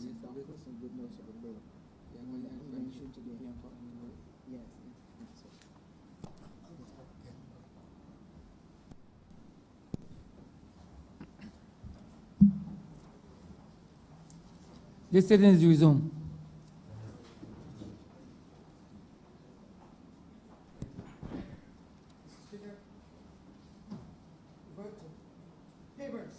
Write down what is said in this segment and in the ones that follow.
Yes, some good notes of the bill. Yeah, we mentioned today. Yes, yes, sir. This sitting is resumed. Speaker, vote papers.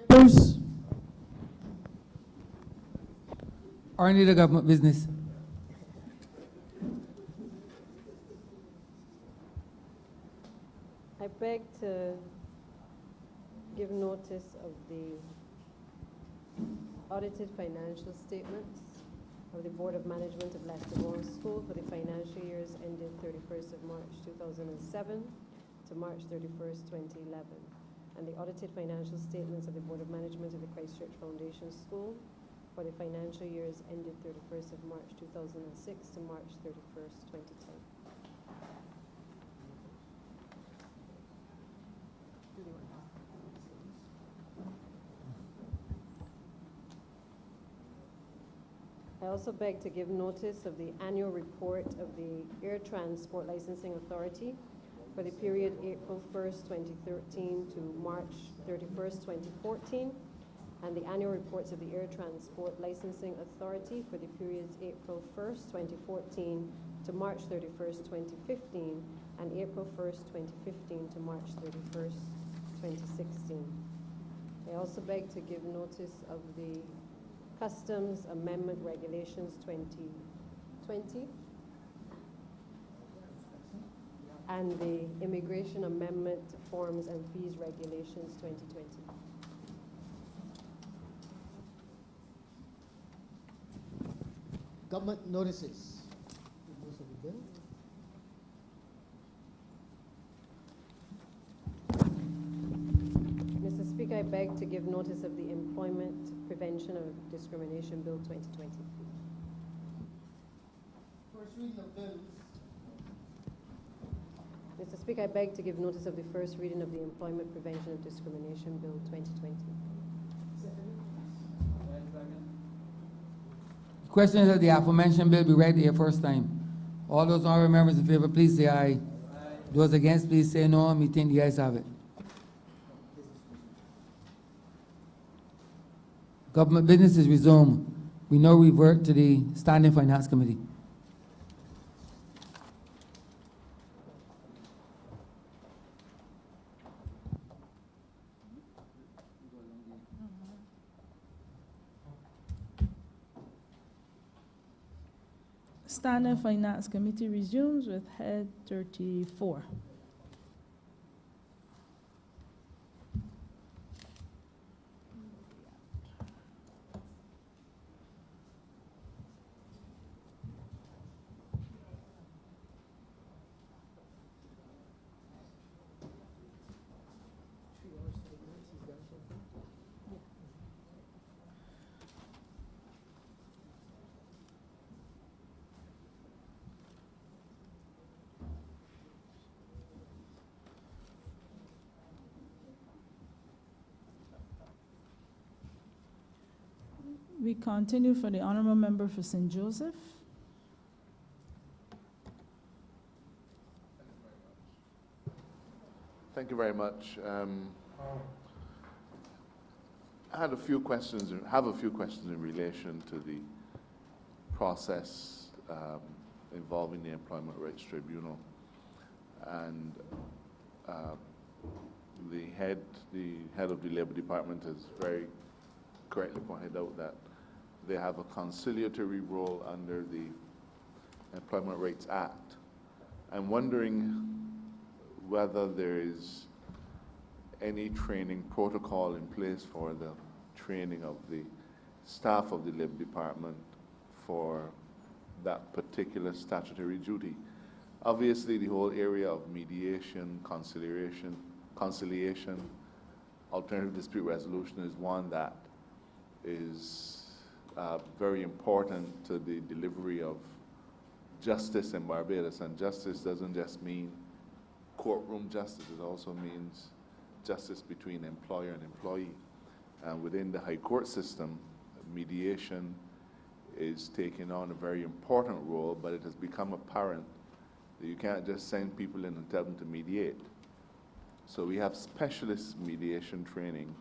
Papers. Or any other government business. I beg to give notice of the audited financial statements of the Board of Management of Leicester School for the financial years ended 31st of March 2007 to March 31st, 2011, and the audited financial statements of the Board of Management of the Christchurch Foundation School for the financial years ended 31st of March 2006 to March 31st, 2010. I also beg to give notice of the annual report of the Air Transport Licensing Authority for the period April 1st, 2013 to March 31st, 2014, and the annual reports of the Air Transport Licensing Authority for the periods April 1st, 2014 to March 31st, 2015, and April 1st, 2015 to March 31st, 2016. I also beg to give notice of the Customs Amendment Regulations 2020 and the Immigration Amendment Forms and Fees Regulations 2020. Government notices. Most of the bill. Mr. Speaker, I beg to give notice of the Employment Prevention of Discrimination Bill 2020. First reading of bills. Mr. Speaker, I beg to give notice of the first reading of the Employment Prevention of Discrimination Bill 2020. The question is that the aforementioned bill be read here first time. All those honorable members in favor, please say aye. Aye. Those against, please say no. Me think the ayes have it. Government business is resumed. We now revert to the Standing Finance Committee. Standing Finance Committee resumes with Head 34. We continue for the Honourable Member for St. Joseph. Thank you very much. I had a few questions, have a few questions in relation to the process involving the Employment Rights Tribunal. And the head of the Labour Department has very correctly pointed out that they have a conciliatory role under the Employment Rights Act. I'm wondering whether there is any training protocol in place for the training of the staff of the Labour Department for that particular statutory duty. Obviously, the whole area of mediation, conciliation, alternative dispute resolution is one that is very important to the delivery of justice in Barbados. And justice doesn't just mean courtroom justice, it also means justice between employer and employee. And within the high court system, mediation is taking on a very important role, but it has become apparent that you can't just send people in and tell them to mediate. So we have specialist mediation training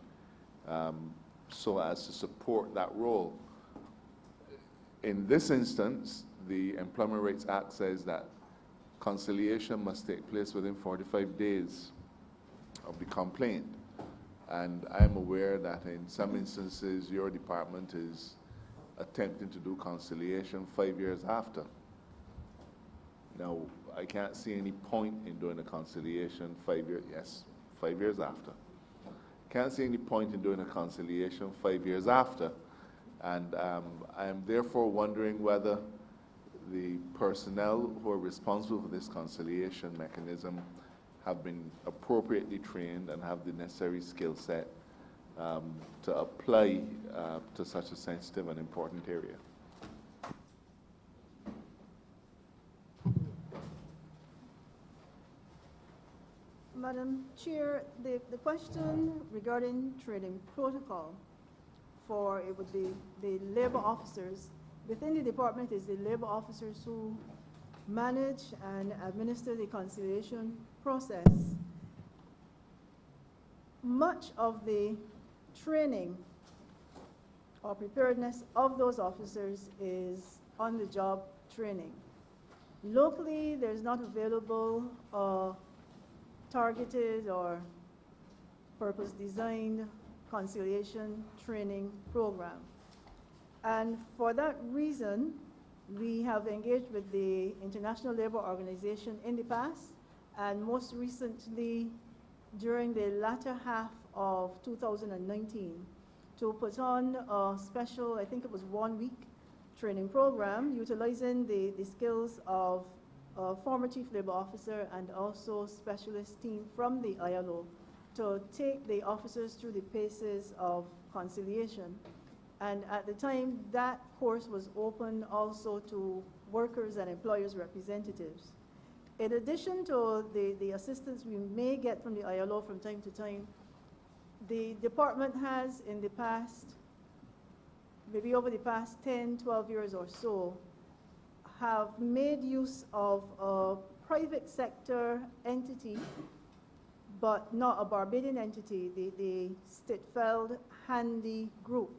so as to support that role. In this instance, the Employment Rights Act says that conciliation must take place within 45 days of the complaint. And I'm aware that in some instances, your department is attempting to do conciliation 5 years after. Now, I can't see any point in doing a conciliation 5 years after. Can't see any point in doing a conciliation 5 years after. And I am therefore wondering whether the personnel who are responsible for this conciliation mechanism have been appropriately trained and have the necessary skill set to apply to such a sensitive and important area. Madam Chair, the question regarding training protocol for it would be the labor officers within the department is the labor officers who manage and administer the conciliation process. Much of the training or preparedness of those officers is on-the-job training. Locally, there's not available targeted or purpose-designed conciliation training program. And for that reason, we have engaged with the International Labour Organization in the past, and most recently during the latter half of 2019 to put on a special, I think it was 1 week training program utilizing the skills of a former chief labor officer and also specialist team from the ILO to take the officers through the paces of conciliation. And at the time, that course was open also to workers and employers' representatives. In addition to the assistance we may get from the ILO from time to time, the department has in the past, maybe over the past 10, 12 years or so, have made use of a private sector entity, but not a Barbadian entity, the Stitfeld Handy Group,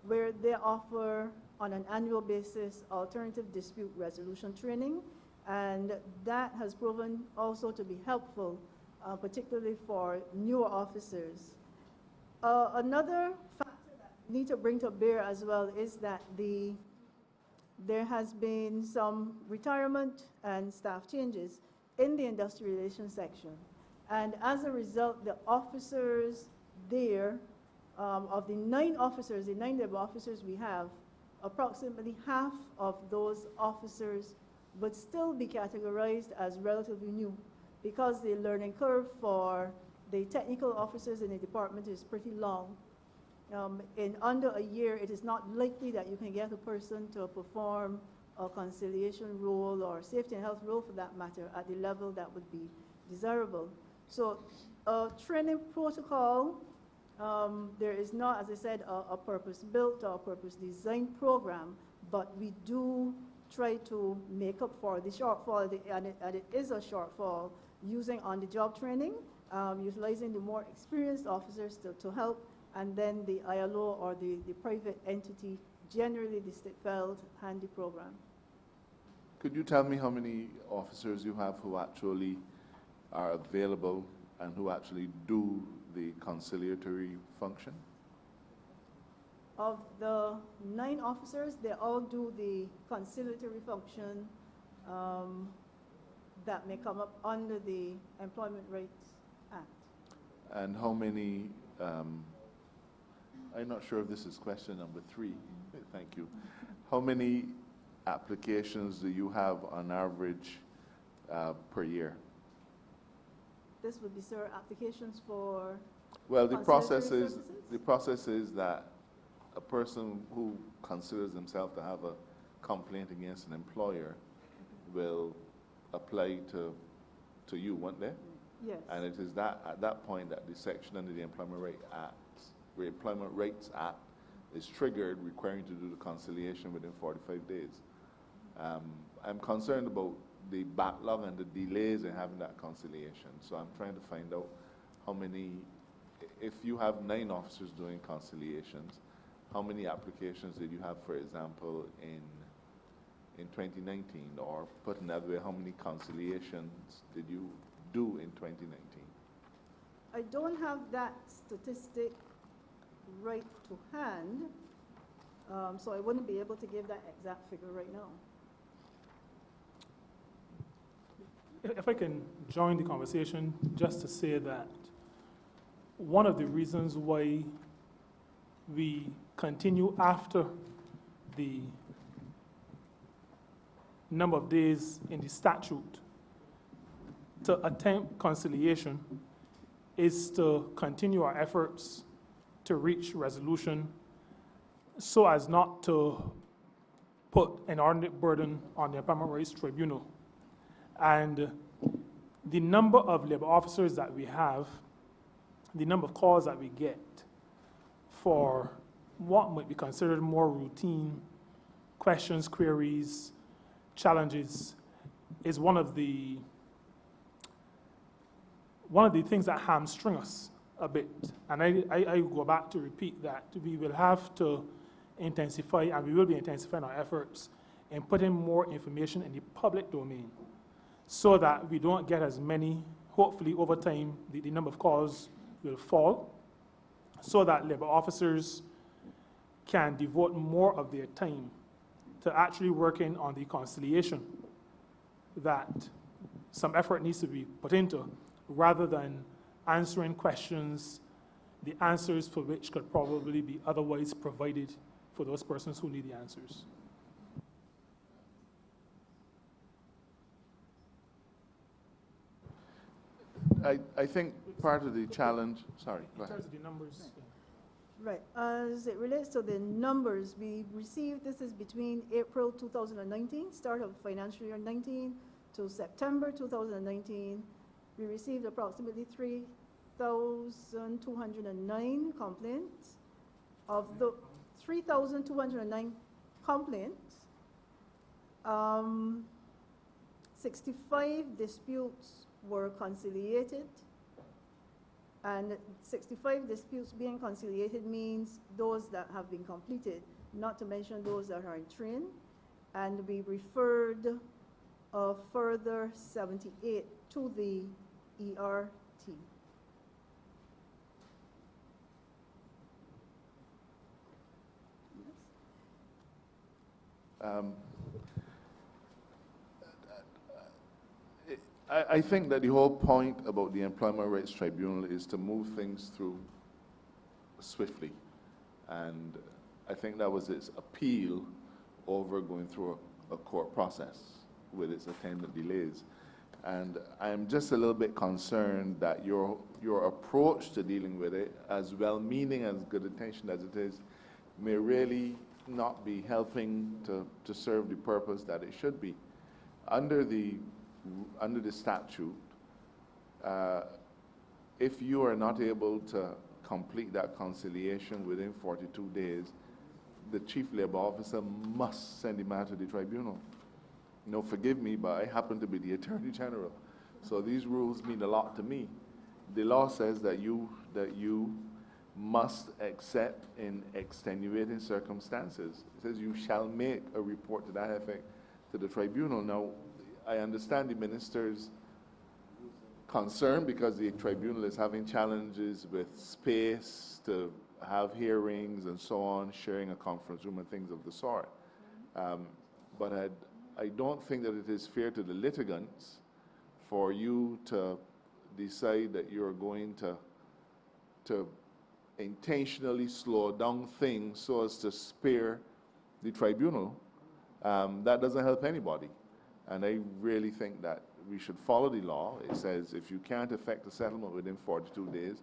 where they offer on an annual basis alternative dispute resolution training, and that has proven also to be helpful, particularly for newer officers. Another factor that we need to bring to bear as well is that there has been some retirement and staff changes in the industrial relations section. And as a result, the officers there, of the 9 officers, the 9 labor officers we have, approximately half of those officers would still be categorized as relatively new because the learning curve for the technical officers in the department is pretty long. In under a year, it is not likely that you can get a person to perform a conciliation role or safety and health role for that matter at the level that would be desirable. So a training protocol, there is not, as I said, a purpose-built or purpose-designed program, but we do try to make up for the shortfall, and it is a shortfall, using on-the-job training, utilizing the more experienced officers to help, and then the ILO or the private entity, generally the Stitfeld Handy program. Could you tell me how many officers you have who actually are available and who actually do the conciliatory function? Of the 9 officers, they all do the conciliatory function that may come up under the Employment Rights Act. And how many, I'm not sure if this is question number 3, thank you. How many applications do you have on average per year? This would be, sir, applications for Well, the process conciliatory is that a person who considers himself to have a complaint against an employer will apply to you, won't they? Yes. And it is that, at that point, that the section under the Employment Rates Act is triggered, requiring to do the conciliation within 45 days. I'm concerned about the backlog and the delays in having that conciliation. So I'm trying to find out how many, if you have 9 officers doing conciliations, how many applications did you have, for example, in 2019? Or put another way, how many conciliations did you do in 2019? I don't have that statistic right to hand, so I wouldn't be able to give that exact figure right now. If I can join the conversation, just to say that one of the reasons why we continue after the number of days in the statute to attempt conciliation is to continue our efforts to reach resolution so as not to put an inordinate burden on the Employment Rights Tribunal. And the number of labor officers that we have, the number of calls that we get for what might be considered more routine questions, queries, challenges, is one of the things that hamstring us a bit. And I go back to repeat that we will have to intensify, and we will be intensifying our efforts in putting more information in the public domain, so that we don't get as many, hopefully over time, the number of calls will fall, so that labor officers can devote more of their time to actually working on the conciliation that some effort needs to be put into, rather than answering questions, the answers for which could probably be otherwise provided for those persons who need the answers. I think part of the challenge, sorry, go In ahead. terms of the numbers, Right, as it relates to the numbers, we received, this is between April 2019, start of financial year 19, to September 2019, we received approximately 3,209 complaints. Of the 3,209 complaints, 65 disputes were conciliated, and 65 disputes being conciliated means those that have been completed, not to mention those that are in train, and we referred a further 78 to the ERT. I think that the whole point about the Employment Rights Tribunal is to move things through swiftly. And I think that was its appeal over going through a court process with its attendant delays. And I'm just a little bit concerned that your approach to dealing with it, as well-meaning, as good intention as it is, may really not be helping to serve the purpose that it should be. Under the statute, if you are not able to complete that conciliation within 42 days, the chief labor officer must send the matter to the tribunal. No, forgive me, but I happen to be the Attorney General. So these rules mean a lot to me. The law says that you must accept in extenuating circumstances. It says you shall make a report to that effect to the tribunal. Now, I understand the minister's concern because the tribunal is having challenges with space to have hearings and so on, sharing a conference room and things of the sort. But I don't think that it is fair to the litigants for you to decide that you're going to intentionally slow down things so as to spare the tribunal. That doesn't help anybody. And I really think that we should follow the law. It says if you can't effect a settlement within 42 days,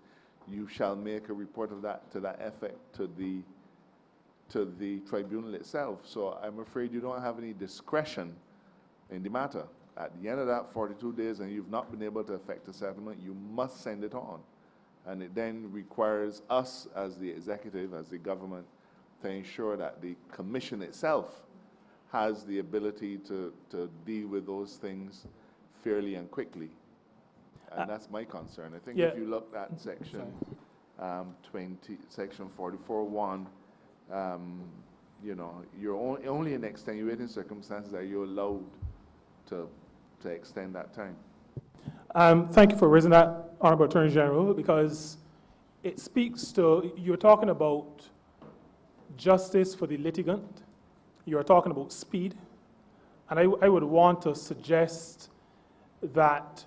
you shall make a report of that to that effect to the tribunal itself. So I'm afraid you don't have any discretion in the matter. at the end of that 42 days and you've not been able to effect a settlement, you must send it on. And it then requires us as the executive, as the government, to ensure that the commission itself has the ability to deal with those things fairly and quickly. And that's my concern. I think Yeah. if you look at section 44(1), you know, you're only in extenuating circumstances that you're allowed to extend that time. Thank you for raising that, Honourable Attorney General, because it speaks to, you're talking about justice for the litigant, you're talking about speed, and I would want to suggest that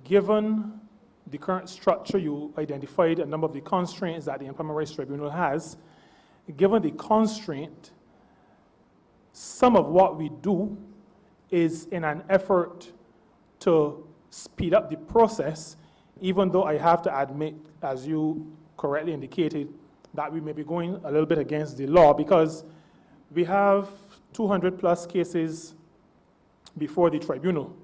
given the current structure, you identified a number of the constraints that the Employment Rights Tribunal has. Given the constraint, some of what we do is in an effort to speed up the process, even though I have to admit, as you correctly indicated, that we may be going a little bit against the law because we have 200 plus cases before the tribunal.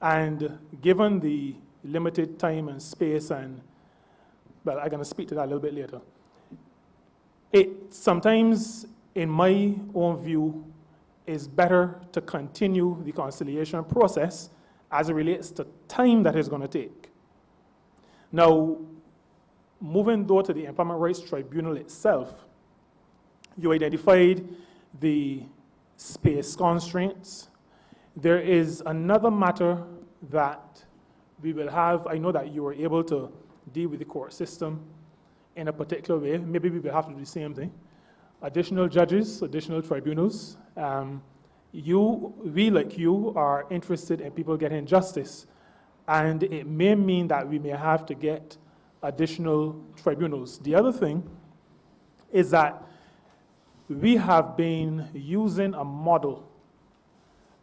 And given the limited time and space, and, well, I'm going to speak to that a little bit later, it sometimes, in my own view, is better to continue the conciliation process as it relates to time that it's going to take. Now, moving though to the Employment Rights Tribunal itself, you identified the space constraints. There is another matter that we will have. I know that you were able to deal with the court system in a particular way. Maybe we will have to do the same thing. Additional judges, additional tribunals. We, like you, are interested in people getting justice. And it may mean that we may have to get additional tribunals. The other thing is that we have been using a model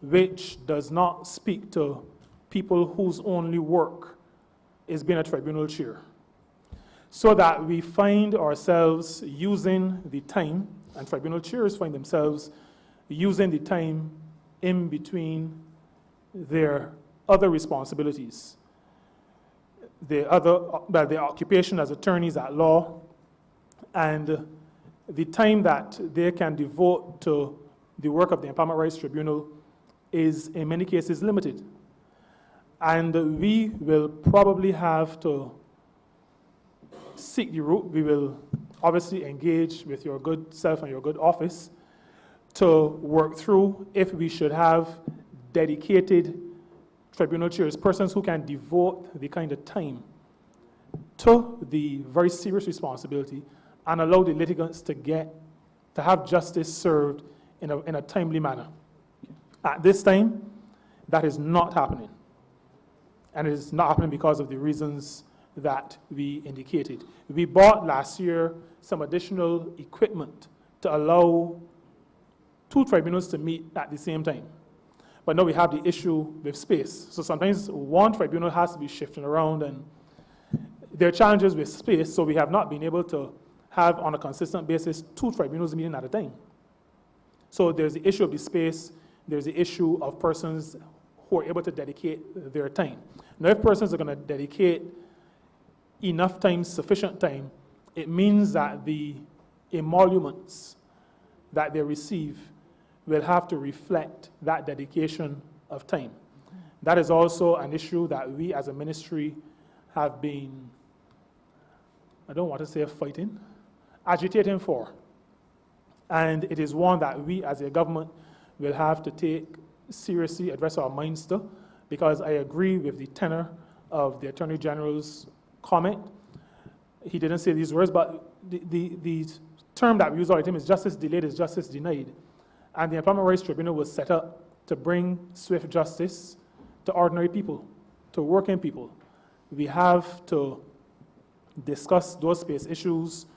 which does not speak to people whose only work is being a tribunal chair, so that we find ourselves using the time, and tribunal chairs find themselves using the time in between their other responsibilities, their occupation as attorneys at law, and the time that they can devote to the work of the Employment Rights Tribunal is in many cases limited. And we will probably have to seek the route. We will obviously engage with your good self and your good office to work through if we should have dedicated tribunal chairs, persons who can devote the kind of time to the very serious responsibility and allow the litigants to have justice served in a timely manner. At this time, that is not happening. And it is not happening because of the reasons that we indicated. We bought last year some additional equipment to allow 2 tribunals to meet at the same time. But now we have the issue with space. So sometimes one tribunal has to be shifting around, and there are challenges with space, so we have not been able to have on a consistent basis 2 tribunals meeting at a time. So there's the issue of the space, there's the issue of persons who are able to dedicate their time. Now, if persons are going to dedicate enough time, sufficient time, it means that the emoluments that they receive will have to reflect that dedication of time. That is also an issue that we as a ministry have been, I don't want to say fighting, agitating for. And it is one that we as a government will have to take seriously, address our minds to, because I agree with the tenor of the Attorney General's comment. He didn't say these words, but the term that we use all the time is justice delayed is justice denied. And the Employment Rights Tribunal was set up to bring swift justice to ordinary people, to working people. We have to discuss those space issues,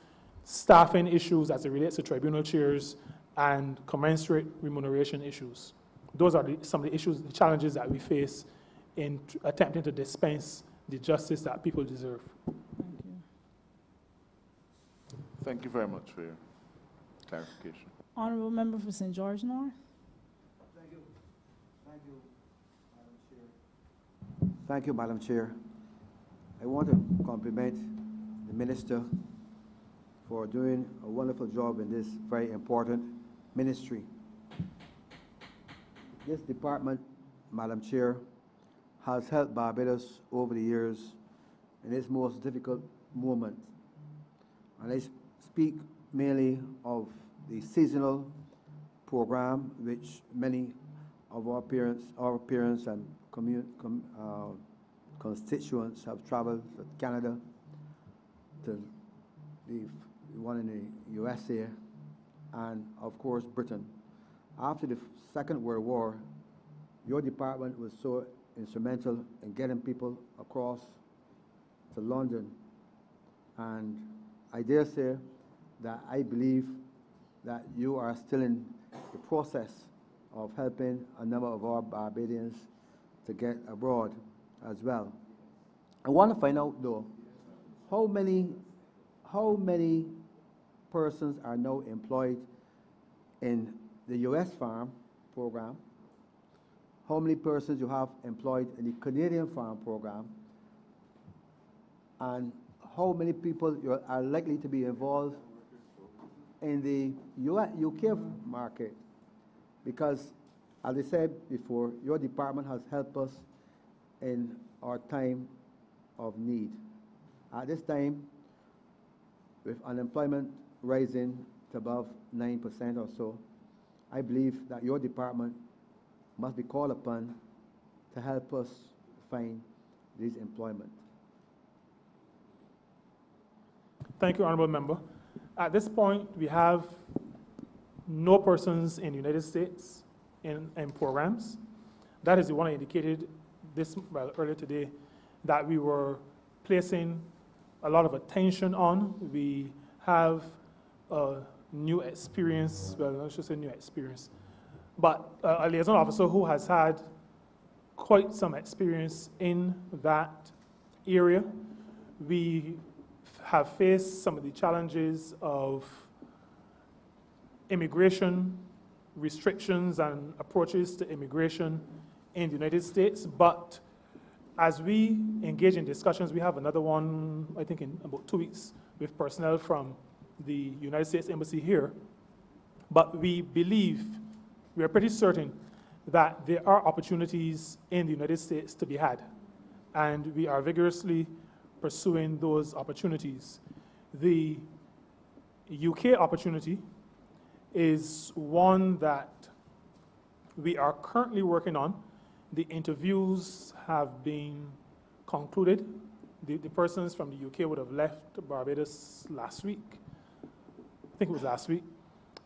staffing issues as it relates to tribunal chairs, and commensurate remuneration issues. Those are some of the issues, the challenges that we face in attempting to dispense the justice that people deserve. Thank you. Thank you very much for your clarification. Honourable Member for St. George North. Thank you. Thank you, Thank you, Madam Chair. I want to compliment the Minister for doing a wonderful job in this very important ministry. This department, Madam Chair, has helped Barbados over the years in its most difficult moments. And I speak mainly of the seasonal program, which many of our parents and constituents have traveled to Canada, to the one in the USA, and of course Britain. After the Second World War, your department was so instrumental in getting people across to London, and I dare say that I believe that you are still in the process of helping a number of our Barbadians to get abroad as well. I want to find out though, how many persons are now employed in the US farm program, how many persons you have employed in the Canadian farm program, and how many people you are likely to be involved in the UK market. Because, as I said before, your department has helped us in our time of need. At this time, with unemployment rising to above 9% or so, I believe that your department must be called upon to help us find this employment. Thank you, Honourable Member. At this point, we have no persons in the United States in programs. That is the one I indicated earlier today that we were placing a lot of attention on. We have a new experience, well, I should say new experience, but a liaison officer who has had quite some experience in that area. We have faced some of the challenges of immigration restrictions and approaches to immigration in the United States, but as we engage in discussions, we have another one, I think in about 2 weeks, with personnel from the United States Embassy here. But we believe, we are pretty certain that there are opportunities in the United States to be had, and we are vigorously pursuing those opportunities. The UK opportunity is one that we are currently working on. The interviews have been concluded. The persons from the UK would have left Barbados last week. I think it was last week.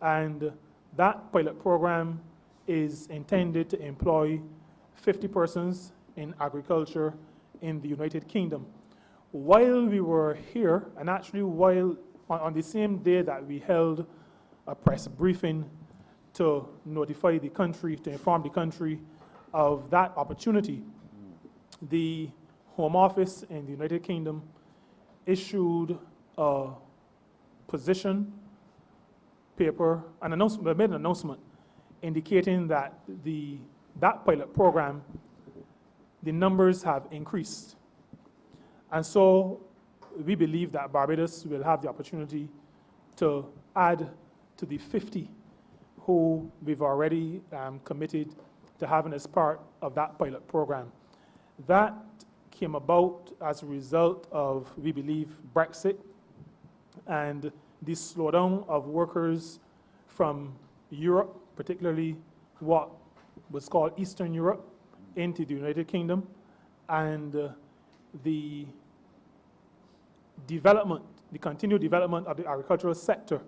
And that pilot program is intended to employ 50 persons in agriculture in the United Kingdom. While we were here, and actually while on the same day that we held a press briefing to notify the country, to inform the country of that opportunity, the Home Office in the United Kingdom issued a position paper, made an announcement indicating that that pilot program, the numbers have increased. And so we believe that Barbados will have the opportunity to add to the 50 who we've already committed to having as part of that pilot program. That came about as a result of, we believe, Brexit and the slowdown of workers from Europe, particularly what was called Eastern Europe, into the United Kingdom, and the development, the continued development of the agricultural sector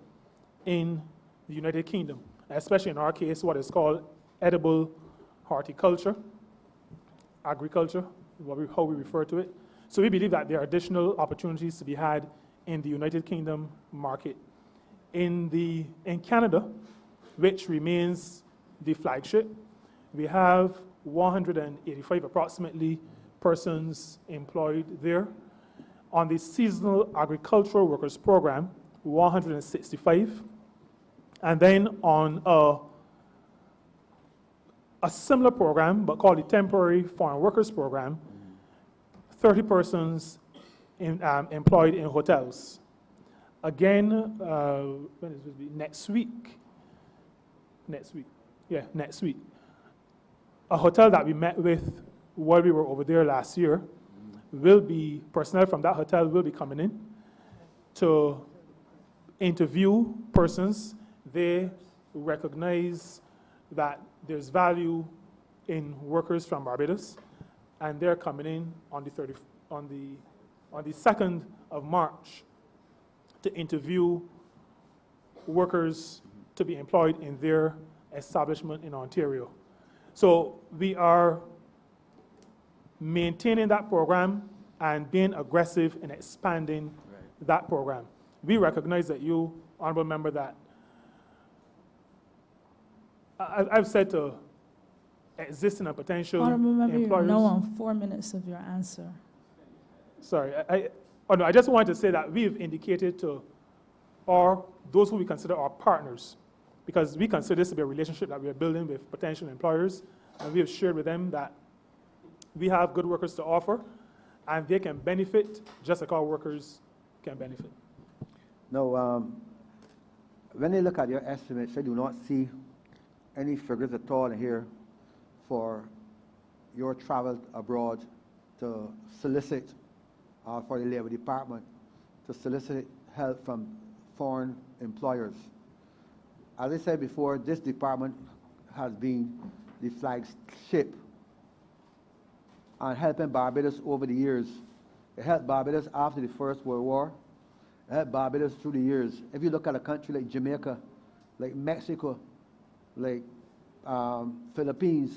in the United Kingdom, especially in our case, what is called edible horticulture, agriculture, how we refer to it. So we believe that there are additional opportunities to be had in the United Kingdom market. In Canada, which remains the flagship, we have 185 approximately persons employed there. On the seasonal agricultural workers program, 165. And then on a similar program, but called the temporary foreign workers program, 30 persons employed in hotels. Again, when is it? Next week. Next week. Yeah, next week. A hotel that we met with while we were over there last year personnel from that hotel will be coming in to interview persons. They recognize that there's value in workers from Barbados, and they're coming in on the 2nd of March to interview workers to be employed in their establishment in Ontario. So we are maintaining that program and being aggressive in expanding that program. We recognize that you, Honourable Member, that I've said to existing and potential Honourable Member, you're employers. now on 4 minutes of your answer. Sorry, I just wanted to say that we've indicated to those who we consider our partners, because we consider this to be a relationship that we are building with potential employers, and we have shared with them that we have good workers to offer, and they can benefit just like our workers can benefit. No, when they look at your estimates, I do not see any figures at all in here for your travel abroad to solicit, for the Labour Department, to solicit help from foreign employers. As I said before, this department has been the flagship on helping Barbados over the years. It helped Barbados after the First World War. It helped Barbados through the years. If you look at a country like Jamaica, like Mexico, like Philippines,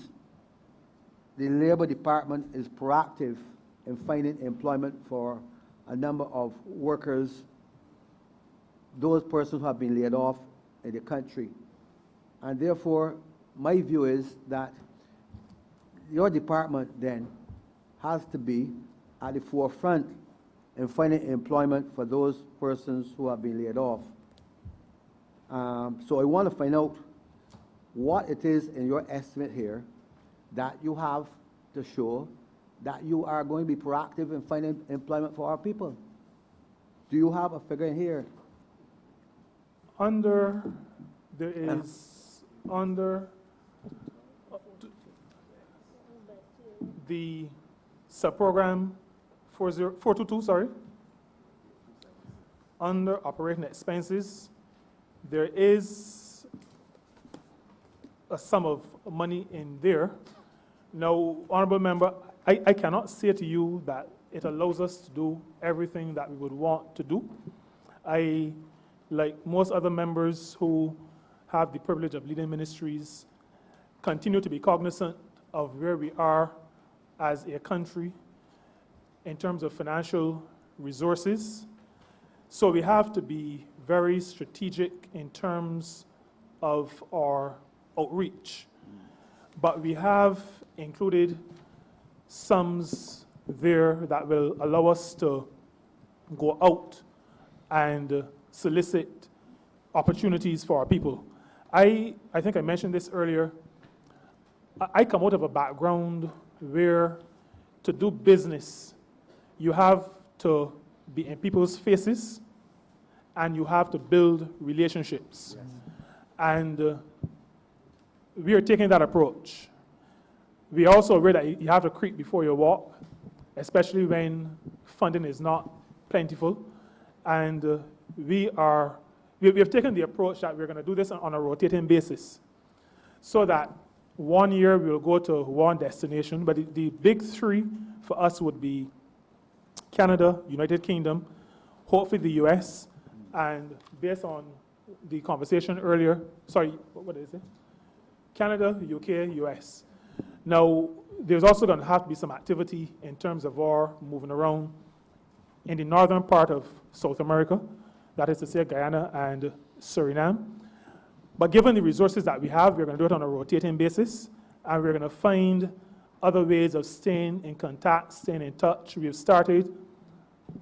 the Labour Department is proactive in finding employment for a number of workers, those persons who have been laid off in the country. And therefore, my view is that your department then has to be at the forefront in finding employment for those persons who have been laid off. So I want to find out what it is in your estimate here that you have to show that you are going to be proactive in finding employment for our people. Do you have a figure in here? Under the subprogram 422, sorry, under operating expenses, there is a sum of money in there. Now, Honourable Member, I cannot say to you that it allows us to do everything that we would want to do. I, like most other members who have the privilege of leading ministries, continue to be cognizant of where we are as a country in terms of financial resources. So we have to be very strategic in terms of our outreach. But we have included sums there that will allow us to go out and solicit opportunities for our people. I think I mentioned this earlier. I come out of a background where to do business, you have to be in people's faces and you have to build relationships. Yes. And we are taking that approach. We are also aware that you have to creep before you walk, especially when funding is not plentiful. And we have taken the approach that we're going to do this on a rotating basis, so that 1 year we'll go to one destination, but the big three for us would be Canada, United Kingdom, hopefully the US, and based on the conversation earlier, sorry, what is it? Canada, UK, US. Now, there's also going to have to be some activity in terms of our moving around in the northern part of South America, that is to say Guyana and Suriname. But given the resources that we have, we're going to do it on a rotating basis, and we're going to find other ways of staying in contact, staying in touch. We have started,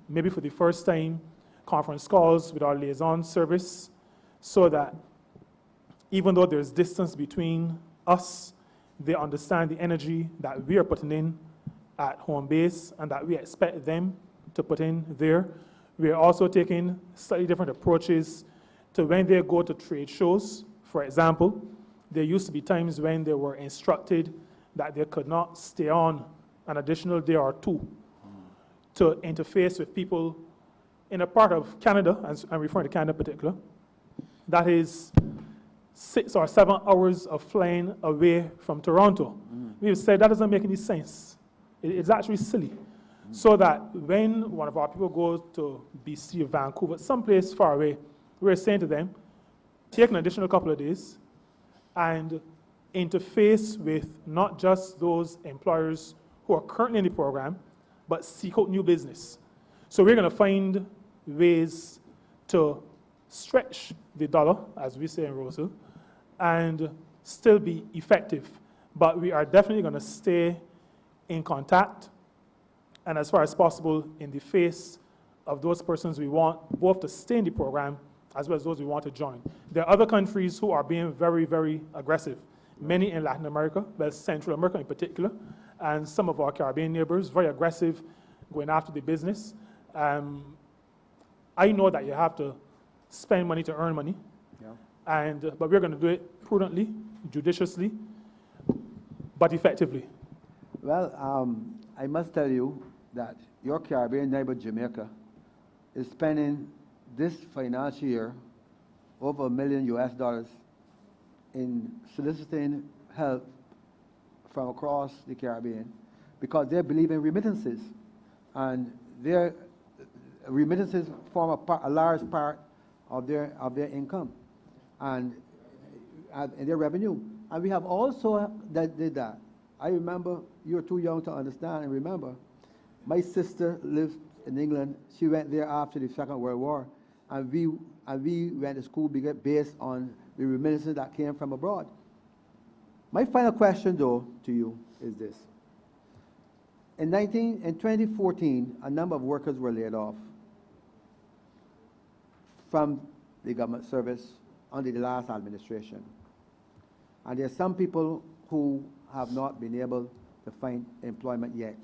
maybe for the first time, conference calls with our liaison service, so that even though there's distance between us, they understand the energy that we are putting in at home base and that we expect them to put in there. We are also taking slightly different approaches to when they go to trade shows. For example, there used to be times when they were instructed that they could not stay on an additional day or two to interface with people in a part of Canada, and I'm referring to Canada in particular, that is 6 or 7 hours of flying away from Toronto. We've said that doesn't make any sense. It's actually silly. So that when one of our people goes to BC, Vancouver, someplace far away, we're saying to them, take an additional couple of days and interface with not just those employers who are currently in the program, but seek out new business. So we're going to find ways to stretch the dollar, as we say in Rosal, and still be effective. But we are definitely going to stay in contact and as far as possible in the face of those persons we want both to stay in the program as well as those we want to join. There are other countries who are being very, very aggressive. Many in Latin America, well, Central America in particular, and some of our Caribbean neighbors, very aggressive, going after the business. I know that you have to spend money to earn money, but we're going to do it prudently, judiciously, but effectively. Well, I must tell you that your Caribbean neighbor, Jamaica, is spending this financial year over $1 million in soliciting help from across the Caribbean because they believe in remittances. And their remittances form a large part of their income and their revenue. And we have also did that. I remember, you're too young to understand and remember, my sister lives in England. She went there after the Second World War, and we went to school based on the remittances that came from abroad. My final question, though, to you is this. In 2014, a number of workers were laid off from the government service under the last administration. And there are some people who have not been able to find employment yet.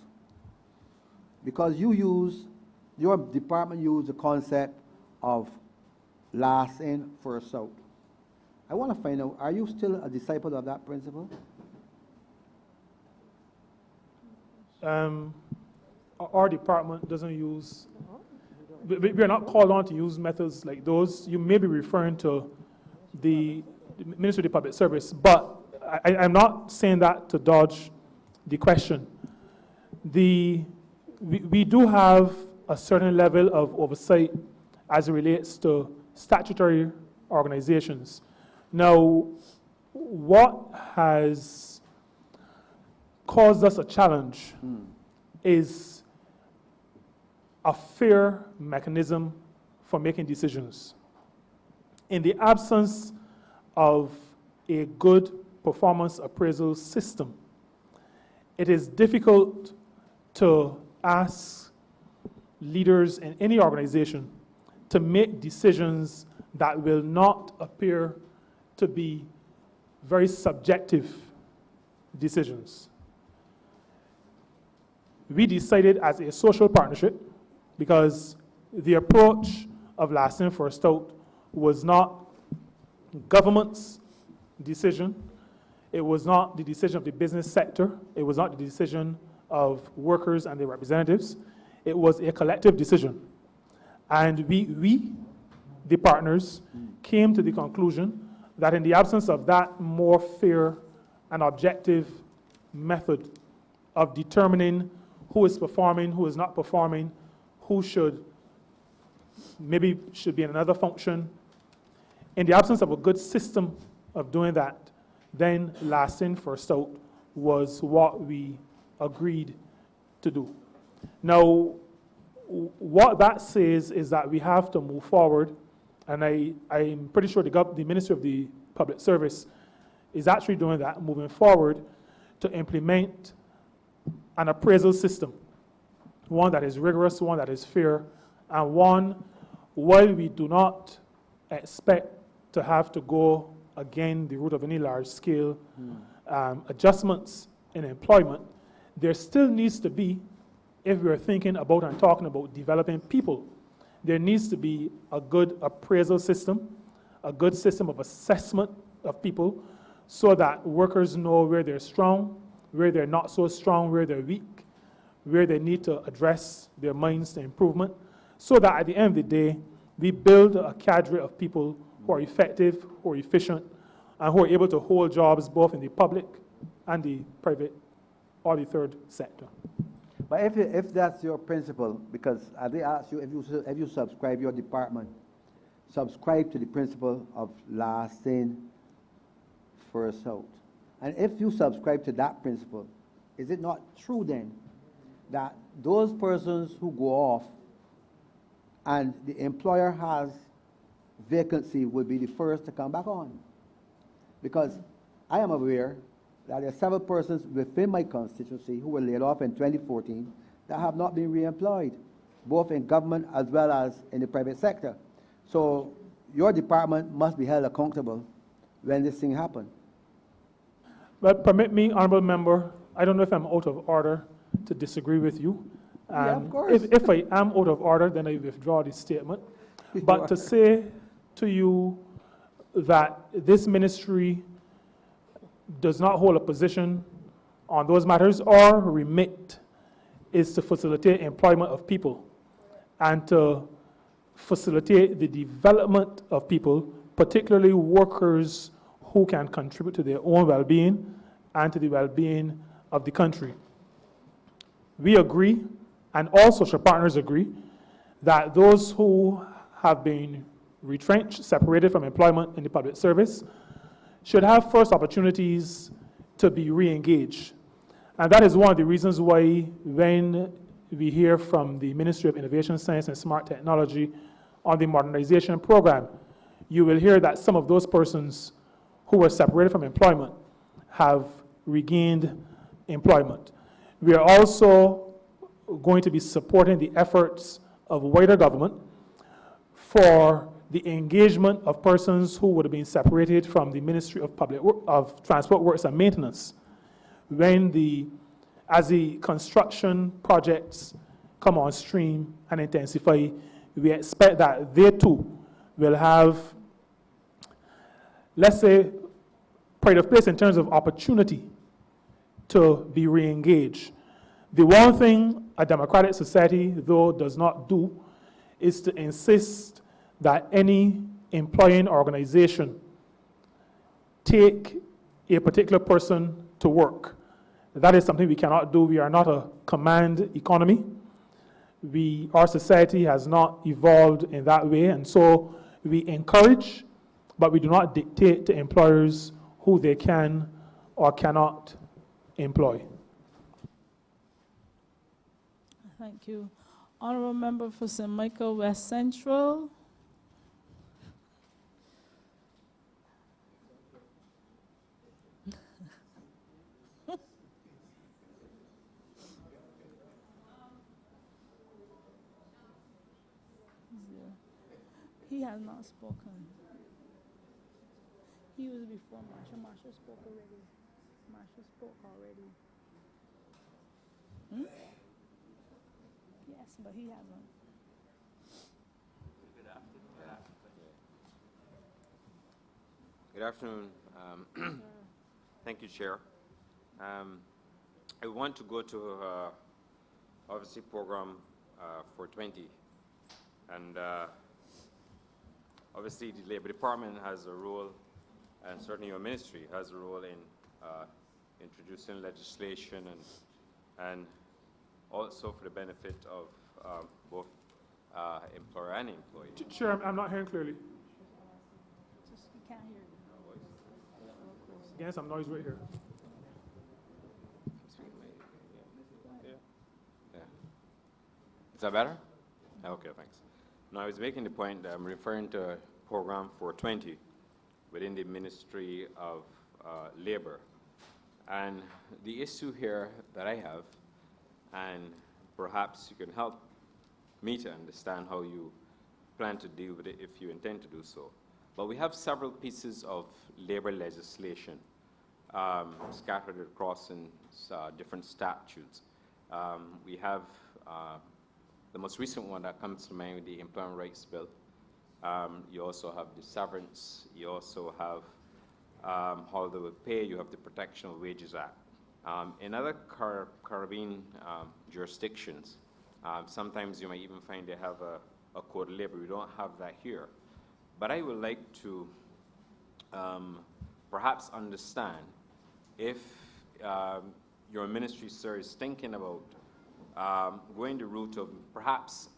Because your department used the concept of last in, first out. I want to find out, are you still a disciple of that principle? Our department doesn't use, we are not called on to use methods like those. You may be referring to the Ministry of the Public Service, but I'm not saying that to dodge the question. We do have a certain level of oversight as it relates to statutory organizations. Now, what has caused us a challenge is a fair mechanism for making decisions. In the absence of a good performance appraisal system, it is difficult to ask leaders in any organization to make decisions that will not appear to be very subjective decisions. We decided as a social partnership, because the approach of last in, first out was not government's decision. It was not the decision of the business sector. It was not the decision of workers and their representatives. It was a collective decision. And we, the partners, came to the conclusion that in the absence of that more fair and objective method of determining who is performing, who is not performing, who should be in another function, in the absence of a good system of doing that, then last in, first out was what we agreed to do. Now, what that says is that we have to move forward, and I'm pretty sure the Ministry of the Public Service is actually doing that, moving forward to implement an appraisal system, one that is rigorous, one that is fair, and one, while we do not expect to have to go again the route of any large-scale adjustments in employment, there still needs to be, if we're thinking about and talking about developing people, there needs to be a good appraisal system, a good system of assessment of people, so that workers know where they're strong, where they're not so strong, where they're weak, where they need to address their minds to improvement, so that at the end of the day, we build a cadre of people who are effective, who are efficient, and who are able to hold jobs both in the public and the private or the third sector. But if that's your principle, because I did ask you if you subscribe your department, subscribe to the principle of last in, first out. And if you subscribe to that principle, is it not true then that those persons who go off and the employer has vacancy will be the first to come back on? Because I am aware that there are several persons within my constituency who were laid off in 2014 that have not been reemployed, both in government as well as in the private sector. So your department must be held accountable when this thing happens. But permit me, Honourable Member, I don't know if I'm out of order to disagree with you. Yeah, of course. If I am out of order, then I withdraw the statement. But to say to you that this ministry does not hold a position on those matters, or remit is to facilitate employment of people and to facilitate the development of people, particularly workers who can contribute to their own well-being and to the well-being of the country. We agree, and all social partners agree, that those who have been retrenched, separated from employment in the public service, should have first opportunities to be re-engaged. And that is one of the reasons why when we hear from the Ministry of Innovation, Science and Smart Technology on the modernization program, you will hear that some of those persons who were separated from employment have regained employment. We are also going to be supporting the efforts of wider government for the engagement of persons who would have been separated from the Ministry of Transport Works and Maintenance. As the construction projects come on stream and intensify, we expect that they too will have, let's say, pride of place in terms of opportunity to be re-engaged. The one thing a democratic society, though, does not do is to insist that any employing organization take a particular person to work. That is something we cannot do. We are not a command economy. Our society has not evolved in that way, and so we encourage, but we do not dictate to employers who they can or cannot employ. Thank you. Honourable Member for St. Michael West Central. He has not spoken. He was before Marshall. Marshall spoke already. Marshall spoke already. Yes, but he hasn't. Good afternoon. Thank you, Chair. I want to go to obviously program 420, and obviously the Labour Department has a role, and certainly your ministry has a role in introducing legislation and also for the benefit of both employer and employee. Chair, I'm not hearing clearly. He can't hear you. Again, some noise right here. Yeah. Is that better? Okay, thanks. Now, I was making the point that I'm referring to Program 420 within the Ministry of Labour. And the issue here that I have, and perhaps you can help me to understand how you plan to deal with it if you intend to do so. But we have several pieces of labor legislation scattered across in different statutes. We have the most recent one that comes to mind with the Employment Rights Bill. You also have the severance. You also have how they would pay. You have the Protection of Wages Act. In other Caribbean jurisdictions, sometimes you might even find they have a code of labor. We don't have that here. But I would like to perhaps understand if your ministry, sir, is thinking about going the route of perhaps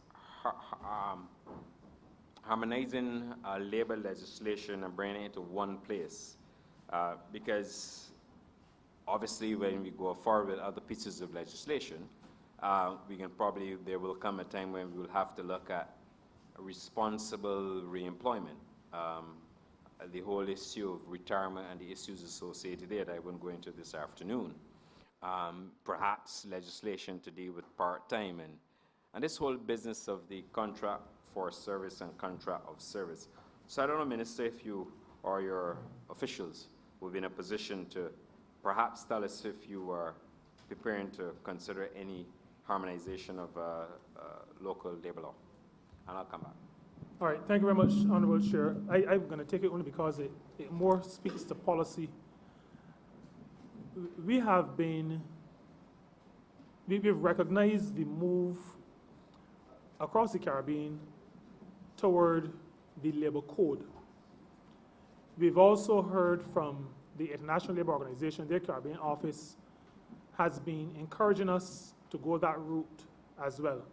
harmonizing labor legislation and bringing it into one place. Because obviously when we go forward with other pieces of legislation, there will come a time when we will have to look at responsible reemployment. The whole issue of retirement and the issues associated there that I won't go into this afternoon. Perhaps legislation to deal with part-time and this whole business of the contract for service and contract of service. So I don't know, Minister, if you or your officials will be in a position to perhaps tell us if you are preparing to consider any harmonization of local labor law. And I'll come back. All right, thank you very much, Honourable Chair. I'm going to take it only because it more speaks to policy. We've recognized the move across the Caribbean toward the labor code. We've also heard from the International Labour Organization, their Caribbean office has been encouraging us to go that route as well.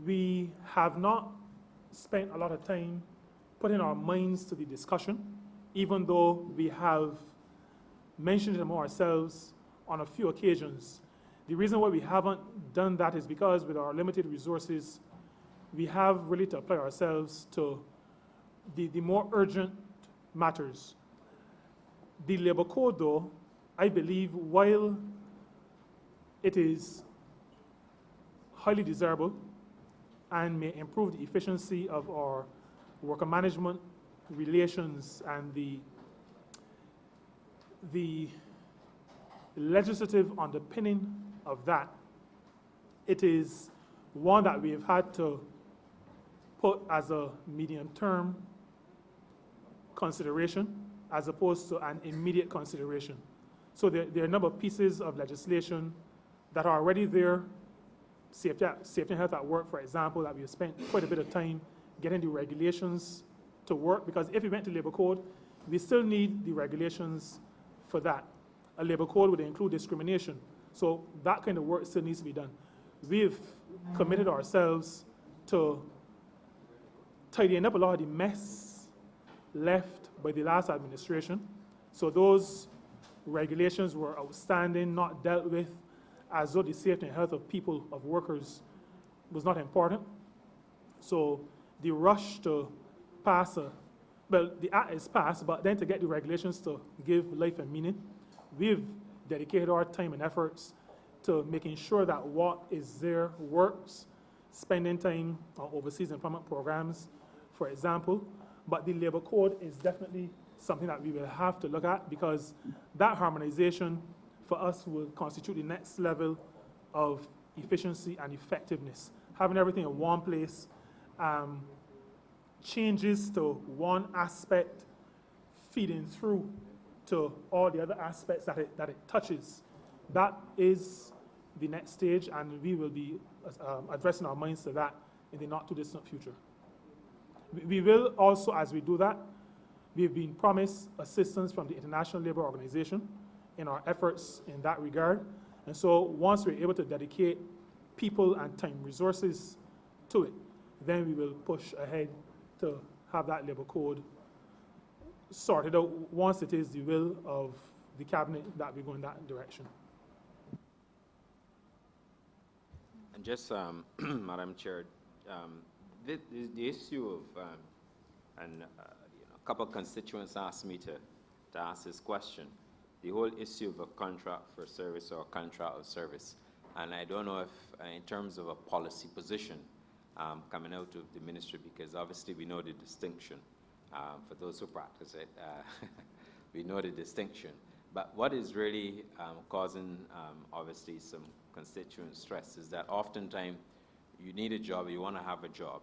We have not spent a lot of time putting our minds to the discussion, even though we have mentioned it among ourselves on a few occasions. The reason why we haven't done that is because with our limited resources, we have really to apply ourselves to the more urgent matters. The labor code, though, I believe, while it is highly desirable and may improve the efficiency of our worker management relations and the legislative underpinning of that, it is one that we have had to put as a medium-term consideration as opposed to an immediate consideration. So there are a number of pieces of legislation that are already there. Safety and health at work, for example, that we have spent quite a bit of time getting the regulations to work, because if we went to labor code, we still need the regulations for that. A labor code would include discrimination. So that kind of work still needs to be done. We've committed ourselves to tidying up a lot of the mess left by the last administration. So those regulations were outstanding, not dealt with, as though the safety and health of people, of workers, was not important. So the rush to pass the act is passed, but then to get the regulations to give life and meaning, we've dedicated our time and efforts to making sure that what is there works, spending time on overseas employment programs, for example. But the labor code is definitely something that we will have to look at, because that harmonization for us will constitute the next level of efficiency and effectiveness. Having everything in one place, changes to one aspect feeding through to all the other aspects that it touches. That is the next stage, and we will be addressing our minds to that in the not too distant future. We will also, as we do that, we've been promised assistance from the International Labour Organization in our efforts in that regard. And so once we're able to dedicate people and time resources to it, then we will push ahead to have that labor code sorted out once it is the will of the cabinet that we go in that direction. And just, Madam Chair, the issue of, a couple of constituents asked me to ask this question, the whole issue of a contract for service or a contract of service. And I don't know if, in terms of a policy position coming out of the ministry, because obviously we know the distinction. For those who practice it, we know the distinction. But what is really causing, obviously, some constituent stress is that oftentimes you need a job, you want to have a job,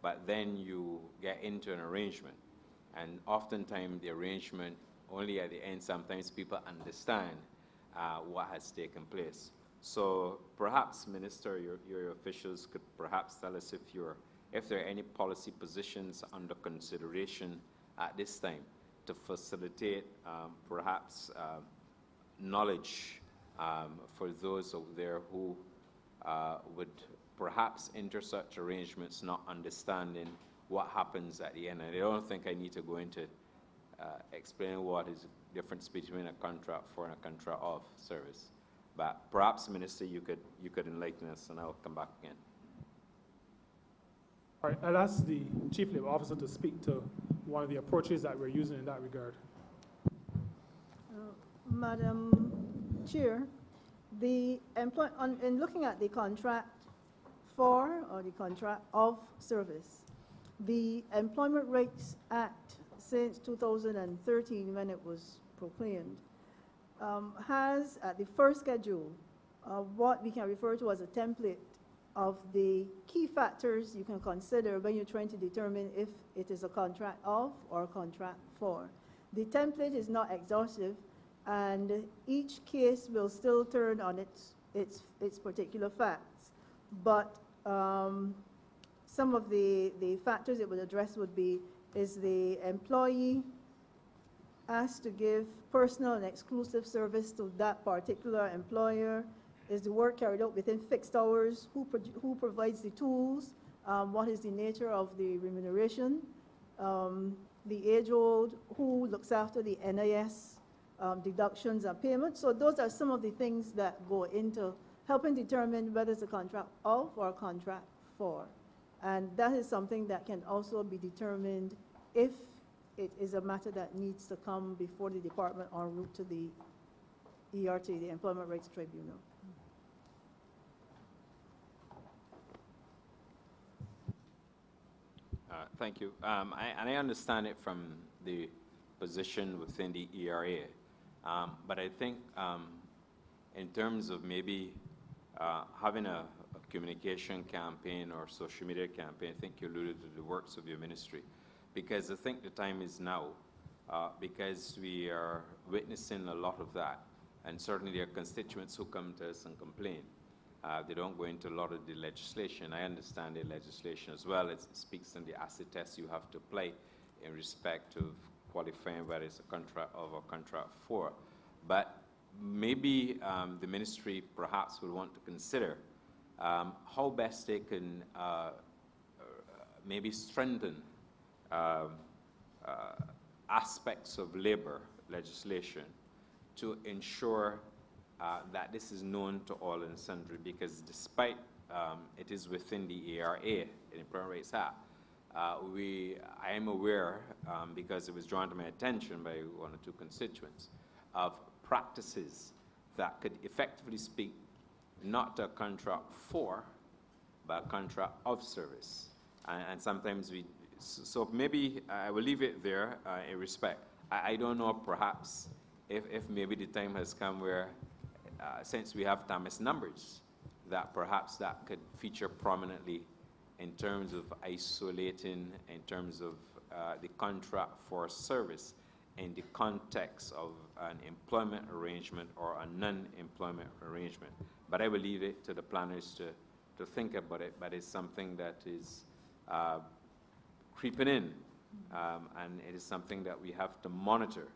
but then you get into an arrangement. And oftentimes the arrangement, only at the end, sometimes people understand what has taken place. So perhaps, Minister, your officials could perhaps tell us if there are any policy positions under consideration at this time to facilitate perhaps knowledge for those out there who would perhaps enter such arrangements not understanding what happens at the end. And I don't think I need to go into explaining what is the difference between a contract for and a contract of service. But perhaps, Minister, you could enlighten us, and I'll come back again. All right, I'll ask the Chief Labor Officer to speak to one of the approaches that we're using in that regard. Madam Chair, in looking at the contract for or the contract of service, the Employment Rights Act since 2013, when it was proclaimed, has at the first schedule what we can refer to as a template of the key factors you can consider when you're trying to determine if it is a contract of or a contract for. The template is not exhaustive, and each case will still turn on its particular facts. But some of the factors it would address would be, is the employee asked to give personal and exclusive service to that particular employer? Is the work carried out within fixed hours? Who provides the tools? What is the nature of the remuneration? The age-old, who looks after the NIS deductions and payments? So those are some of the things that go into helping determine whether it's a contract of or a contract for. And that is something that can also be determined if it is a matter that needs to come before the department en route to the ERT, the Employment Rights Tribunal. Thank you. And I understand it from the position within the ERA, but I think in terms of maybe having a communication campaign or social media campaign, I think you alluded to the works of your ministry, because I think the time is now, because we are witnessing a lot of that, and certainly there are constituents who come to us and complain. They don't go into a lot of the legislation. I understand the legislation as well. It speaks on the acid test you have to play in respect of qualifying whether it's a contract of or contract for. But maybe the ministry perhaps would want to consider how best they can maybe strengthen aspects of labor legislation to ensure that this is known to all and sundry, because despite it is within the ERA, the Employment Rights Act, I am aware, because it was drawn to my attention by one or two constituents, of practices that could effectively speak not a contract for, but a contract of service. And sometimes so maybe I will leave it there in respect. I don't know, perhaps, if maybe the time has come where, since we have Thomas numbers, that perhaps that could feature prominently in terms of isolating, in terms of the contract for service in the context of an employment arrangement or a non-employment arrangement. But I will leave it to the planners to think about it, but it's something that is creeping in, and it is something that we have to monitor.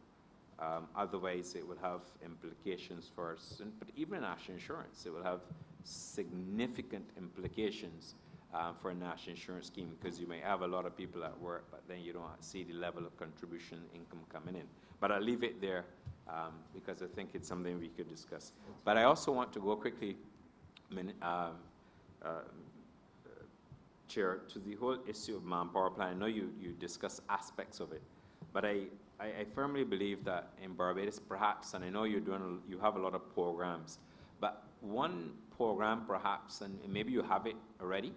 Otherwise, it will have implications for us, but even national insurance, it will have significant implications for a national insurance scheme, because you may have a lot of people at work, but then you don't see the level of contribution income coming in. But I'll leave it there because I think it's something we could discuss. But I also want to go quickly, Chair, to the whole issue of manpower plan. I know you discuss aspects of it, but I firmly believe that in Barbados, perhaps, and I know you have a lot of programs, but one program perhaps, and maybe you have it already,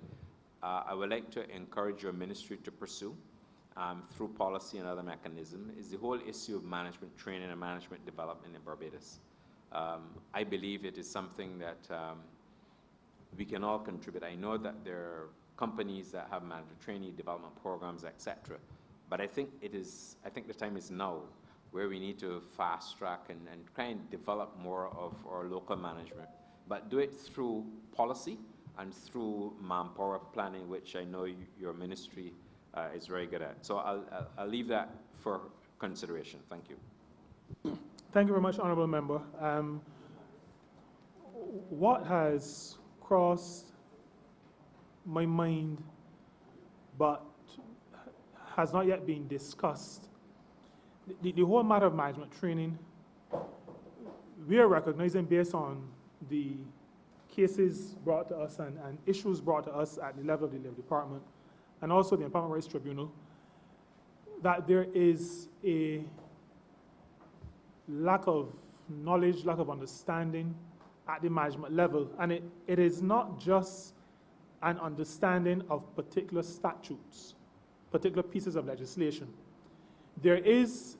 I would like to encourage your ministry to pursue, through policy and other mechanisms is the whole issue of management training and management development in Barbados. I believe it is something that we can all contribute. I know that there are companies that have management training, development programs, etc. But I think the time is now where we need to fast track and try and develop more of our local management, but do it through policy and through manpower planning, which I know your ministry is very good at. So I'll leave that for consideration. Thank you. Thank you very much, Honourable Member. What has crossed my mind but has not yet been discussed, the whole matter of management training, we are recognizing based on the cases brought to us and issues brought to us at the level of the Labor Department and also the Employment Rights Tribunal, that there is a lack of knowledge, lack of understanding at the management level. And it is not just an understanding of particular statutes, particular pieces of legislation. There is,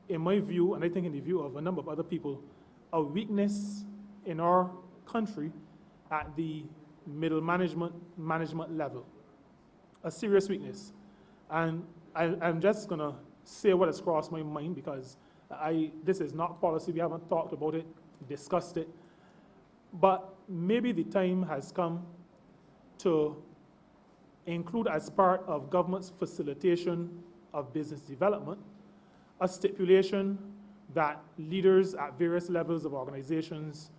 in my view, and I think in the view of a number of other people, a weakness in our country at the middle management level, a serious weakness. And I'm just going to say what has crossed my mind because this is not policy. We haven't talked about it, discussed it. But maybe the time has come to include as part of government's facilitation of business development a stipulation that leaders at various levels of organizations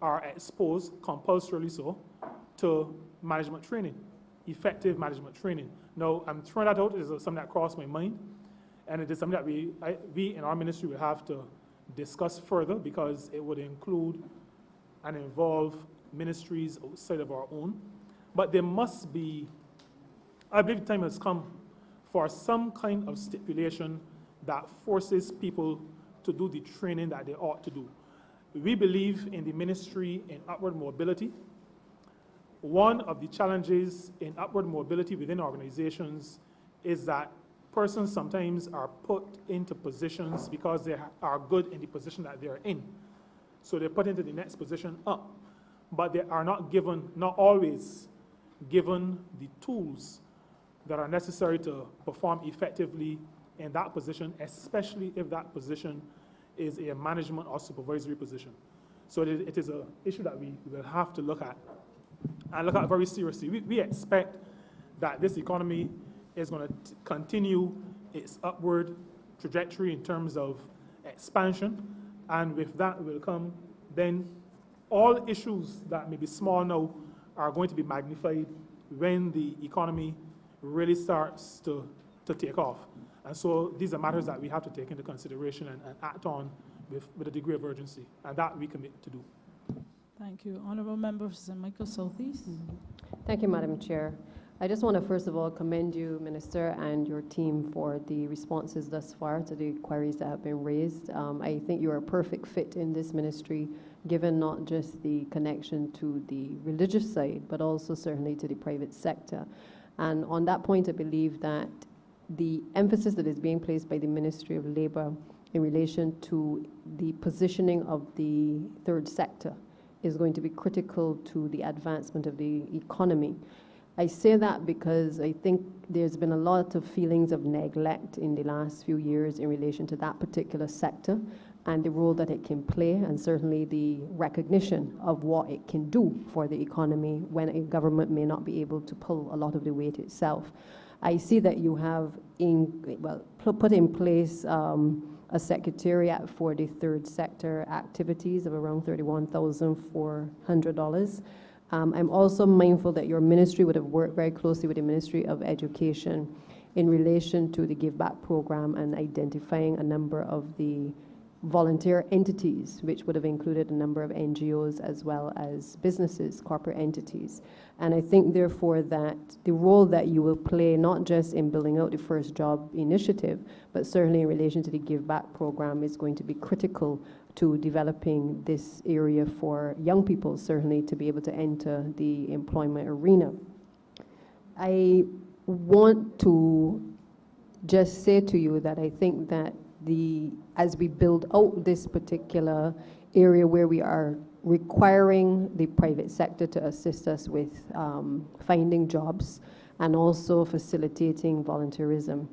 are exposed, compulsorily so, to management training, effective management training. Now, I'm throwing that out. It is something that crossed my mind, and it is something that we in our ministry will have to discuss further because it would include and involve ministries outside of our own. But there must be, I believe the time has come for some kind of stipulation that forces people to do the training that they ought to do. We believe in the ministry in upward mobility. One of the challenges in upward mobility within organizations is that persons sometimes are put into positions because they are good in the position that they're in. So they're put into the next position up, but they are not always given the tools that are necessary to perform effectively in that position, especially if that position is a management or supervisory position. So it is an issue that we will have to look at, and look at very seriously. We expect that this economy is going to continue its upward trajectory in terms of expansion, and with that will come then all issues that may be small now are going to be magnified when the economy really starts to take off. And so these are matters that we have to take into consideration and act on with a degree of urgency, and that we commit to do. Thank you. Honourable Member for St. Michael Southeast. Thank you, Madam Chair. I just want to first of all commend you, Minister, and your team for the responses thus far to the queries that have been raised. I think you are a perfect fit in this ministry, given not just the connection to the religious side, but also certainly to the private sector. And on that point, I believe that the emphasis that is being placed by the Ministry of Labour in relation to the positioning of the third sector is going to be critical to the advancement of the economy. I say that because I think there's been a lot of feelings of neglect in the last few years in relation to that particular sector and the role that it can play, and certainly the recognition of what it can do for the economy when a government may not be able to pull a lot of the weight itself. I see that you have put in place a secretariat for the third sector activities of around $31,400. I'm also mindful that your ministry would have worked very closely with the Ministry of Education in relation to the Give Back program and identifying a number of the volunteer entities, which would have included a number of NGOs as well as businesses, corporate entities. And I think, therefore, that the role that you will play, not just in building out the First Job initiative, but certainly in relation to the Give Back program, is going to be critical to developing this area for young people, certainly to be able to enter the employment arena. I want to just say to you that I think that as we build out this particular area where we are requiring the private sector to assist us with finding jobs and also facilitating volunteerism,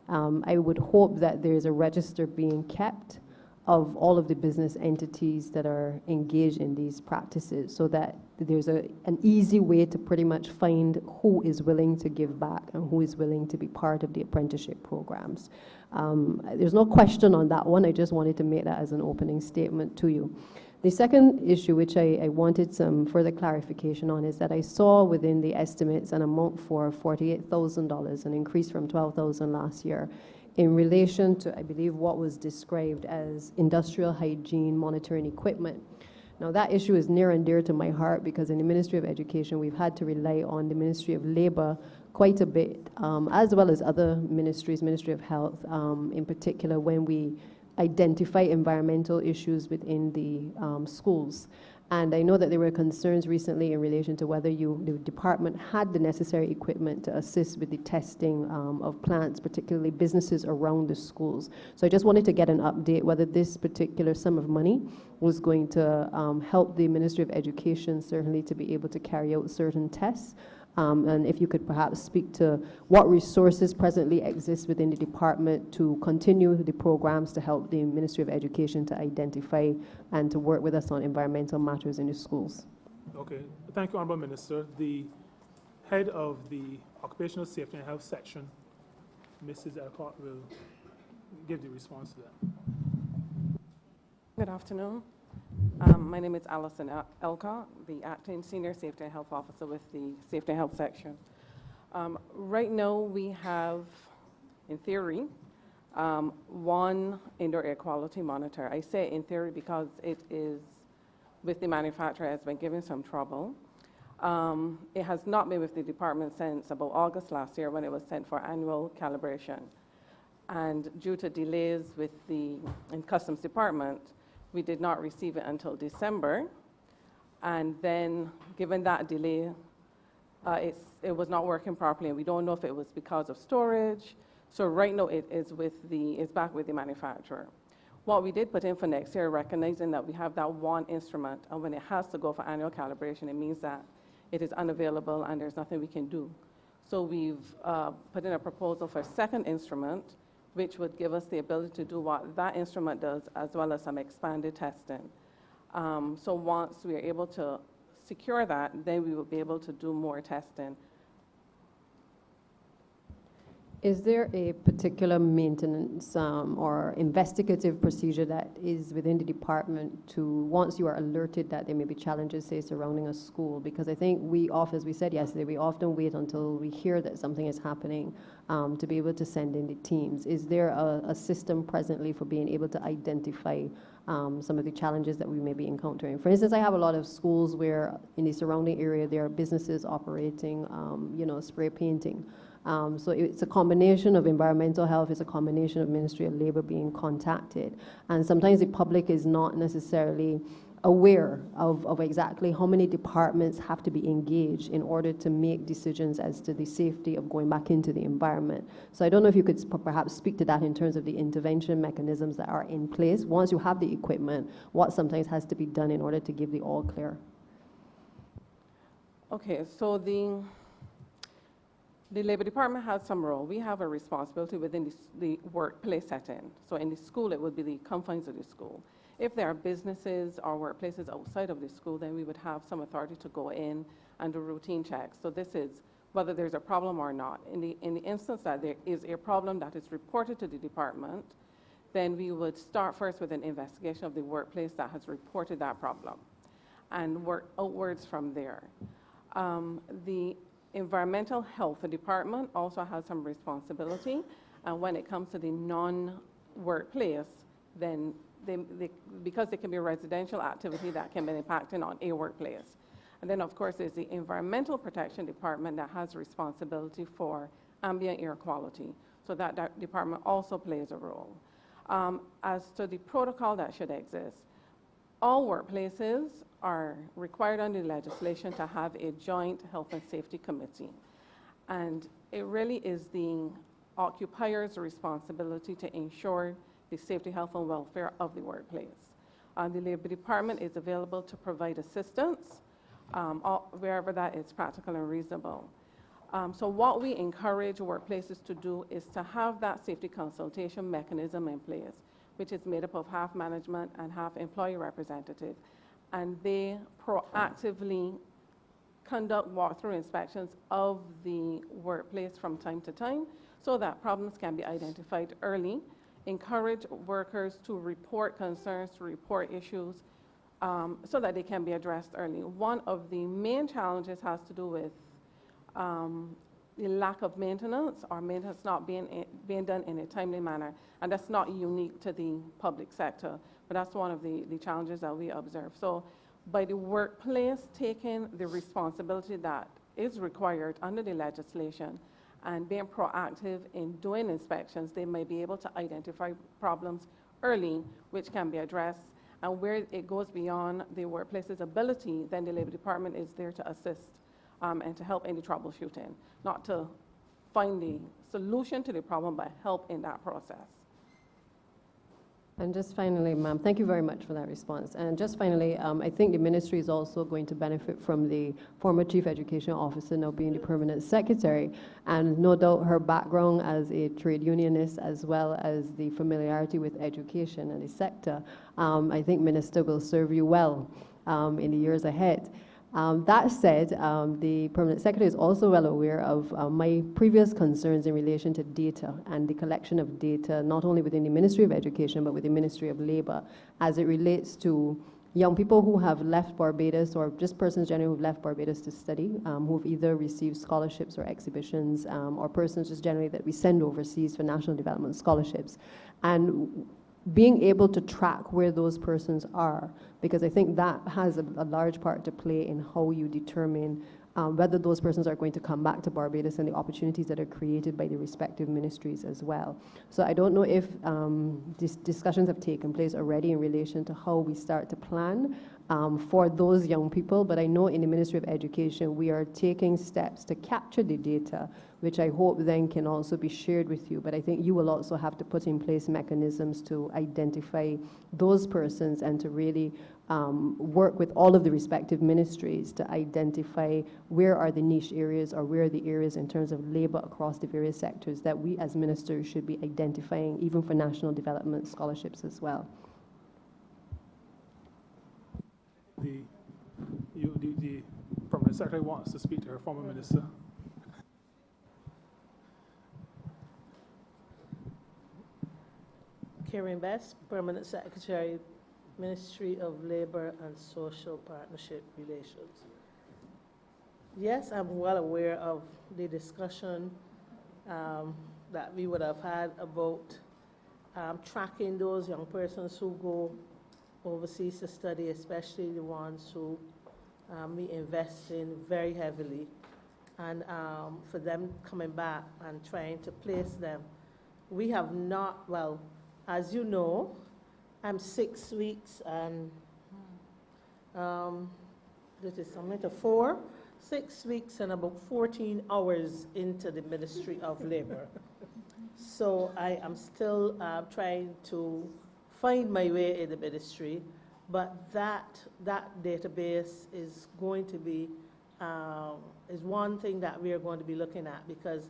I would hope that there's a register being kept of all of the business entities that are engaged in these practices, so that there's an easy way to pretty much find who is willing to give back and who is willing to be part of the apprenticeship programs. There's no question on that one. I just wanted to make that as an opening statement to you. The second issue, which I wanted some further clarification on, is that I saw within the estimates an amount for $48,000, an increase from $12,000 last year, in relation to, I believe, what was described as industrial hygiene monitoring equipment. Now, that issue is near and dear to my heart because in the Ministry of Education, we've had to rely on the Ministry of Labor quite a bit, as well as other ministries, Ministry of Health in particular, when we identify environmental issues within the schools. And I know that there were concerns recently in relation to whether the department had the necessary equipment to assist with the testing of plants, particularly businesses around the schools. So I just wanted to get an update whether this particular sum of money was going to help the Ministry of Education certainly to be able to carry out certain tests. And if you could perhaps speak to what resources presently exist within the department to continue the programs to help the Ministry of Education to identify and to work with us on environmental matters in the schools. Okay, thank you, Honourable Minister. The head of the Occupational Safety and Health section, Mrs. Elcott, will give the response to that. Good afternoon. My name is Alison Elcott, the Acting Senior Safety and Health Officer with the Safety and Health Section. Right now we have, in theory, one indoor air quality monitor. I say in theory because it is with the manufacturer has been giving some trouble. It has not been with the department since about August last year when it was sent for annual calibration. And due to delays with the Customs Department, we did not receive it until December, and then given that delay, it was not working properly, and we don't know if it was because of storage. So right now it's back with the manufacturer. What we did put in for next year, recognizing that we have that one instrument, and when it has to go for annual calibration, it means that it is unavailable and there's nothing we can do. So we've put in a proposal for a second instrument, which would give us the ability to do what that instrument does, as well as some expanded testing. So once we are able to secure that, then we will be able to do more testing. Is there a particular maintenance or investigative procedure that is within the department to, once you are alerted that there may be challenges, say, surrounding a school? Because I think we often, as we said yesterday, we often wait until we hear that something is happening to be able to send in the teams. Is there a system presently for being able to identify some of the challenges that we may be encountering? For instance, I have a lot of schools where in the surrounding area there are businesses operating, spray painting. So it's a combination of environmental health, it's a combination of Ministry of Labor being contacted. And sometimes the public is not necessarily aware of exactly how many departments have to be engaged in order to make decisions as to the safety of going back into the environment. So I don't know if you could perhaps speak to that in terms of the intervention mechanisms that are in place. Once you have the equipment, what sometimes has to be done in order to give the all clear? Okay, so the Labor Department has some role. We have a responsibility within the workplace setting. So in the school, it would be the confines of the school. If there are businesses or workplaces outside of the school, then we would have some authority to go in and do routine checks. So this is whether there's a problem or not. In the instance that there is a problem that is reported to the department, then we would start first with an investigation of the workplace that has reported that problem and work outwards from there. The Environmental Health Department also has some responsibility, and when it comes to the non-workplace, then because it can be a residential activity that can be impacting on a workplace. And then, of course, there's the Environmental Protection Department that has responsibility for ambient air quality. So that department also plays a role. As to the protocol that should exist, all workplaces are required under legislation to have a joint health and safety committee. And it really is the occupiers' responsibility to ensure the safety, health, and welfare of the workplace. The Labor Department is available to provide assistance wherever that is practical and reasonable. So what we encourage workplaces to do is to have that safety consultation mechanism in place, which is made up of half management and half employee representative. And they proactively conduct walkthrough inspections of the workplace from time to time so that problems can be identified early, encourage workers to report concerns, to report issues, so that they can be addressed early. One of the main challenges has to do with the lack of maintenance, or maintenance not being done in a timely manner. And that's not unique to the public sector, but that's one of the challenges that we observe. So by the workplace taking the responsibility that is required under the legislation and being proactive in doing inspections, they may be able to identify problems early, which can be addressed. And where it goes beyond the workplace's ability, then the Labor Department is there to assist and to help in the troubleshooting, not to find the solution to the problem, but help in that process. And just finally, ma'am, thank you very much for that response. And just finally, I think the ministry is also going to benefit from the former Chief Education Officer now being the Permanent Secretary. And no doubt her background as a trade unionist, as well as the familiarity with education and the sector, I think Minister will serve you well in the years ahead. That said, the Permanent Secretary is also well aware of my previous concerns in relation to data and the collection of data, not only within the Ministry of Education, but with the Ministry of Labor, as it relates to young people who have left Barbados, or just persons generally who have left Barbados to study, who've either received scholarships or exhibitions, or persons just generally that we send overseas for national development scholarships. And being able to track where those persons are, because I think that has a large part to play in how you determine whether those persons are going to come back to Barbados and the opportunities that are created by the respective ministries as well. So I don't know if these discussions have taken place already in relation to how we start to plan for those young people, but I know in the Ministry of Education we are taking steps to capture the data, which I hope then can also be shared with you. But I think you will also have to put in place mechanisms to identify those persons and to really work with all of the respective ministries to identify where are the niche areas, or where are the areas in terms of labor across the various sectors that we as ministers should be identifying, even for national development scholarships as well. The Permanent Secretary wants to speak to her former minister. Karen Best, Permanent Secretary, Ministry of Labor and Social Partnership Relations. Yes, I'm well aware of the discussion that we would have had about tracking those young persons who go overseas to study, especially the ones who we invest in very heavily, and for them coming back and trying to place them. We have not, well, as you know, I'm 6 weeks and this is something to 6 weeks and about 14 hours into the Ministry of Labor. So I am still trying to find my way in the ministry, but that database is going to be, is one thing that we are going to be looking at, because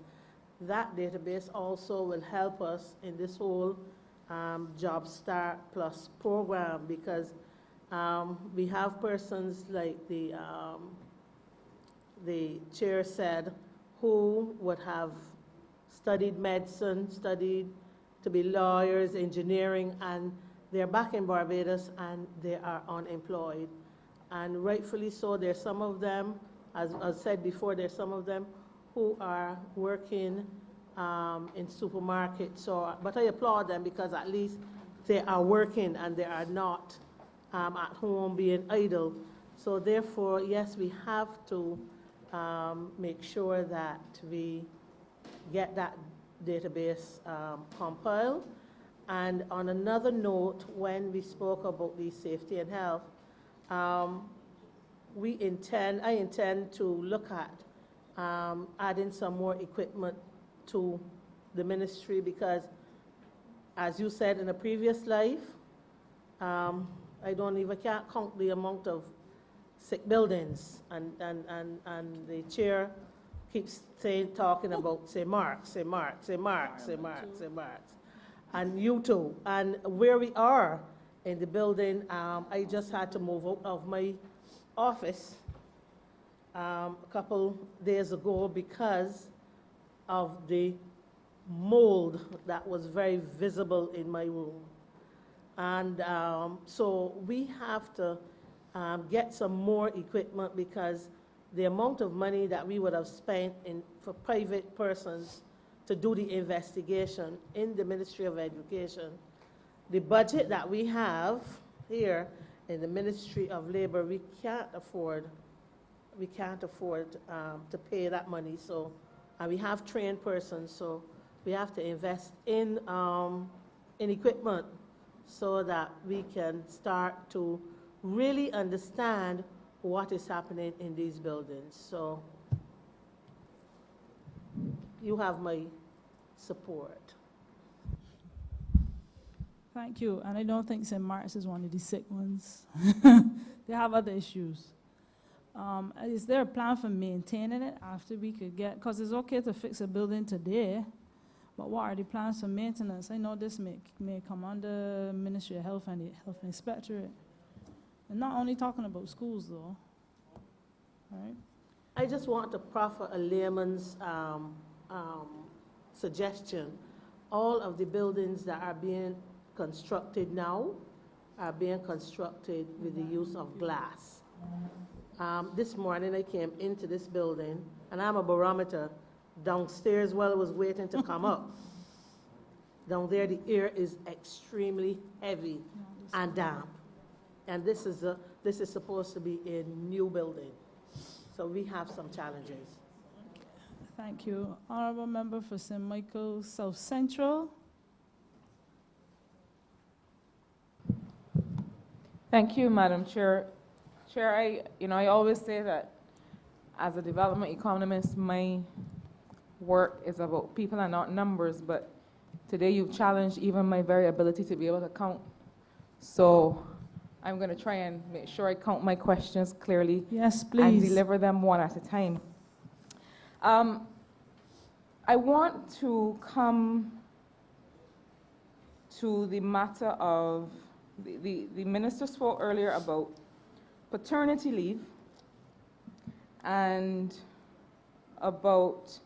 that database also will help us in this whole Job Start Plus program, because we have persons like the chair said, who would have studied medicine, studied to be lawyers, engineering, and they're back in Barbados and they are unemployed. And rightfully so, there's some of them, as I said before, there's some of them who are working in supermarkets. So, but I applaud them, because at least they are working and they are not at home being idle. So therefore, yes, we have to make sure that we get that database compiled. And on another note, when we spoke about the safety and health, I intend to look at adding some more equipment to the ministry because, as you said in a previous life, I can't count the amount of sick buildings, and the chair keeps talking about say Marks, and you too, and where we are in the building. I just had to move out of my office a couple days ago because of the mold that was very visible in my room. And so we have to get some more equipment because the amount of money that we would have spent for private persons to do the investigation in the Ministry of Education, the budget that we have here in the Ministry of Labor, we can't afford to pay that money. So, and we have trained persons, so we have to invest in equipment so that we can start to really understand what is happening in these buildings. So you have my support. Thank you. And I don't think St. Mark's is one of the sick ones. They have other issues. Is there a plan for maintaining it after we could get, because it's okay to fix a building today, but what are the plans for maintenance? I know this may come under Ministry of Health and the Health Inspectorate. And not only talking about schools though, right? I just want to proffer a layman's suggestion. All of the buildings that are being constructed now are being constructed with the use of glass. This morning I came into this building, and I'm a barometer downstairs while I was waiting to come up. Down there the air is extremely heavy and damp. And this is supposed to be a new building. So we have some challenges. Thank you. Honourable Member for St. Michael South Central. Thank you, Madam Chair. Chair, I always say that as a development economist, my work is about people and not numbers, but today you've challenged even my very ability to be able to count. So I'm going to try and make sure I count my questions clearly. Yes, please. And deliver them one at a time. I want to come to the matter of, the minister spoke earlier about paternity leave and about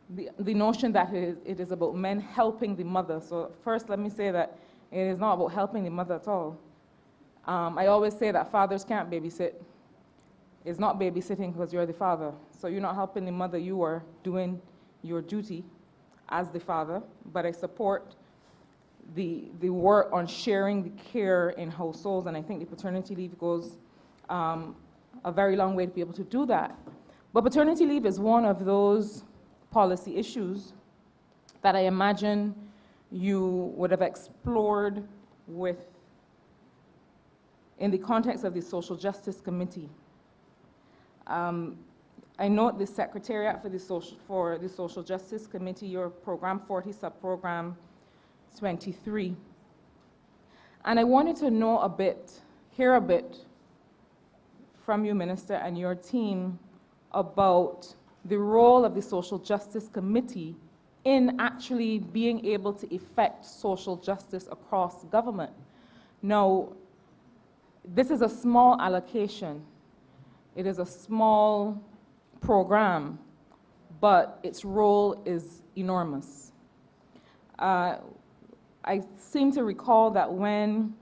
the notion that it is about men helping the mother. So first let me say that it is not about helping the mother at all. I always say that fathers can't babysit. It's not babysitting because you're the father. So you're not helping the mother, you are doing your duty as the father. But I support the work on sharing the care in households, and I think the paternity leave goes a very long way to be able to do that. But paternity leave is one of those policy issues that I imagine you would have explored in the context of the Social Justice Committee. I note the Secretariat for the Social Justice Committee, your Program 40, Subprogram 23. And I wanted to know hear a bit from you, Minister, and your team about the role of the Social Justice Committee in actually being able to effect social justice across government. Now, this is a small allocation. It is a small program, but its role is enormous. I seem to recall that when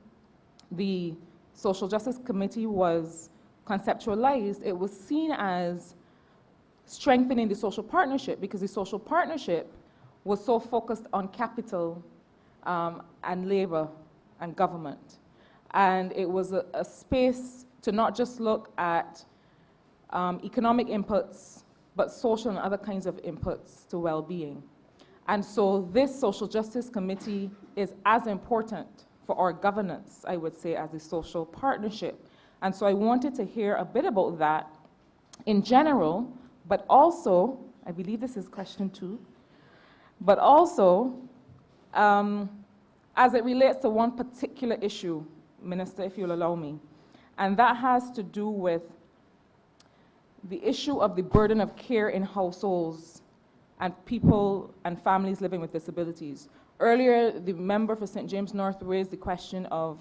the Social Justice Committee was conceptualized, it was seen as strengthening the social partnership because the social partnership was so focused on capital and labor and government. And it was a space to not just look at economic inputs, but social and other kinds of inputs to well-being. And so this Social Justice Committee is as important for our governance, I would say, as a social partnership. And so I wanted to hear a bit about that in general, but also, I believe this is question 2, but also as it relates to one particular issue, Minister, if you'll allow me, and that has to do with the issue of the burden of care in households and people and families living with disabilities. Earlier, the member for St. James North raised the question of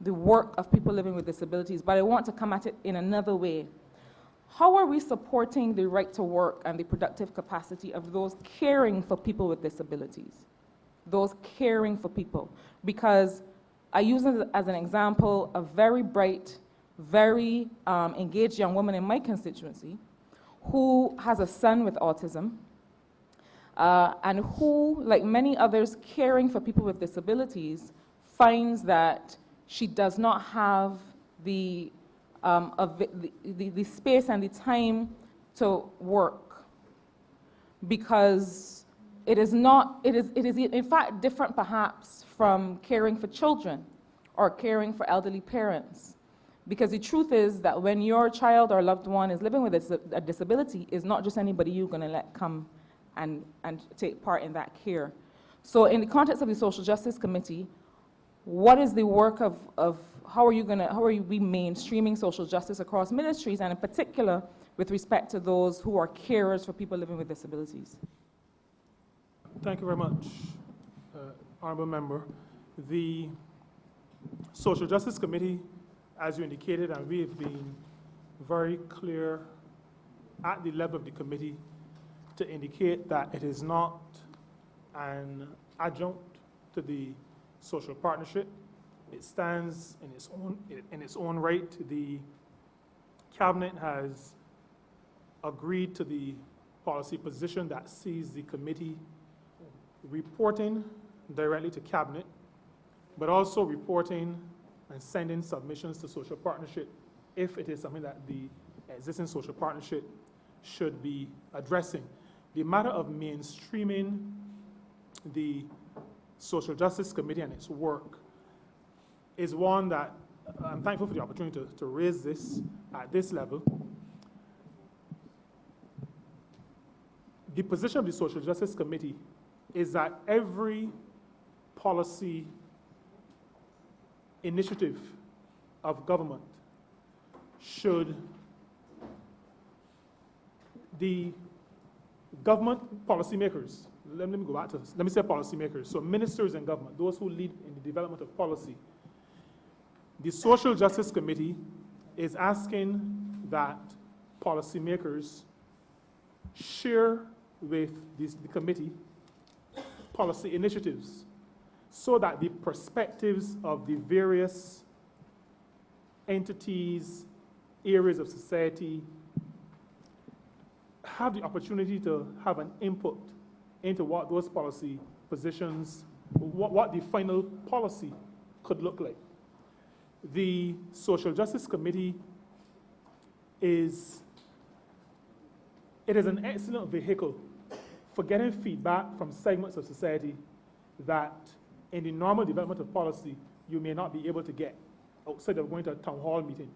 the work of people living with disabilities, but I want to come at it in another way. How are we supporting the right to work and the productive capacity of those caring for people with disabilities? Those caring for people. Because I use as an example a very bright, very engaged young woman in my constituency who has a son with autism and who, like many others caring for people with disabilities, finds that she does not have the space and the time to work because it is in fact different perhaps from caring for children or caring for elderly parents. Because the truth is that when your child or loved one is living with a disability, it's not just anybody you're going to let come and take part in that care. So in the context of the Social Justice Committee, what is the work of how are we mainstreaming social justice across ministries, and in particular with respect to those who are carers for people living with disabilities? Thank you very much, Honourable Member. The Social Justice Committee, as you indicated, and we have been very clear at the level of the committee to indicate that it is not an adjunct to the social partnership. It stands in its own right. The Cabinet has agreed to the policy position that sees the committee reporting directly to Cabinet, but also reporting and sending submissions to social partnership if it is something that the existing social partnership should be addressing. The matter of mainstreaming the Social Justice Committee and its work is one that I'm thankful for the opportunity to raise this at this level. The position of the Social Justice Committee is that every policy initiative of government should, the government policymakers, let me go back to this, let me say policymakers, so ministers in government, those who lead in the development of policy. The Social Justice Committee is asking that policymakers share with the committee policy initiatives so that the perspectives of the various entities, areas of society have the opportunity to have an input into what those policy positions, what the final policy could look like. The Social Justice Committee is an excellent vehicle for getting feedback from segments of society that in the normal development of policy you may not be able to get outside of going to a town hall meeting,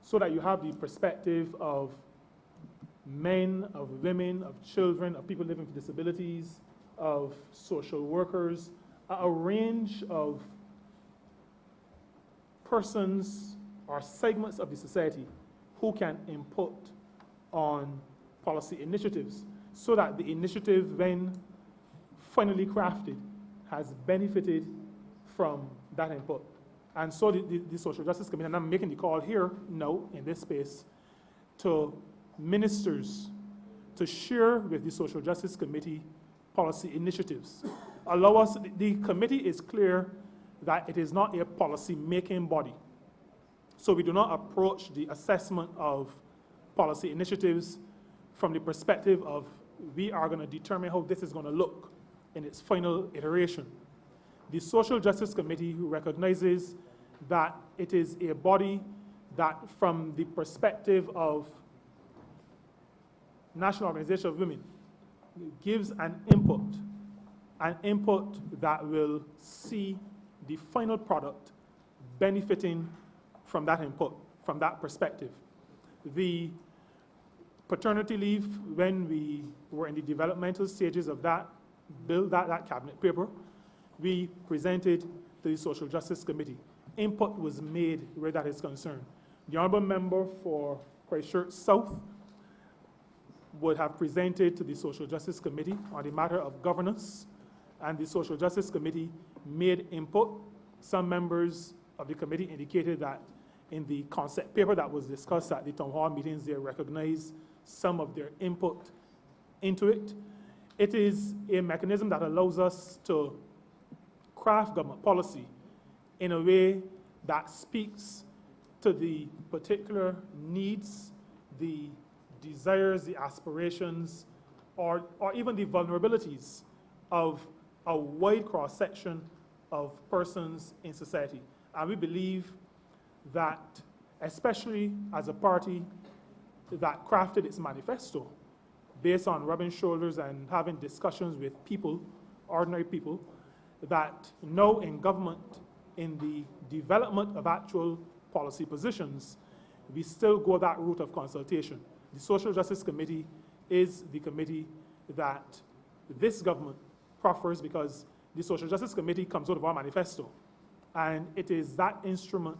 so that you have the perspective of men, of women, of children, of people living with disabilities, of social workers, a range of persons or segments of the society who can input on policy initiatives, so that the initiative, when finally crafted, has benefited from that input. And so the Social Justice Committee, and I'm making the call here now in this space, to ministers to share with the Social Justice Committee policy initiatives. Allow us, the committee is clear that it is not a policy-making body. So we do not approach the assessment of policy initiatives from the perspective of we are going to determine how this is going to look in its final iteration. The Social Justice Committee recognizes that it is a body that, from the perspective of National Organization of Women, gives an input that will see the final product benefiting from that input, from that perspective. The paternity leave, when we were in the developmental stages of that, bill, that cabinet paper, we presented to the Social Justice Committee. Input was made where that is concerned. The Honourable Member for Christchurch South would have presented to the Social Justice Committee on the matter of governance, and the Social Justice Committee made input. Some members of the committee indicated that in the concept paper that was discussed at the town hall meetings, they recognized some of their input into it. It is a mechanism that allows us to craft government policy in a way that speaks to the particular needs, the desires, the aspirations, or even the vulnerabilities of a wide cross-section of persons in society. And we believe that, especially as a party that crafted its manifesto based on rubbing shoulders and having discussions with people, ordinary people, that now in government, in the development of actual policy positions, we still go that route of consultation. The Social Justice Committee is the committee that this government proffers because the Social Justice Committee comes out of our manifesto. And it is that instrument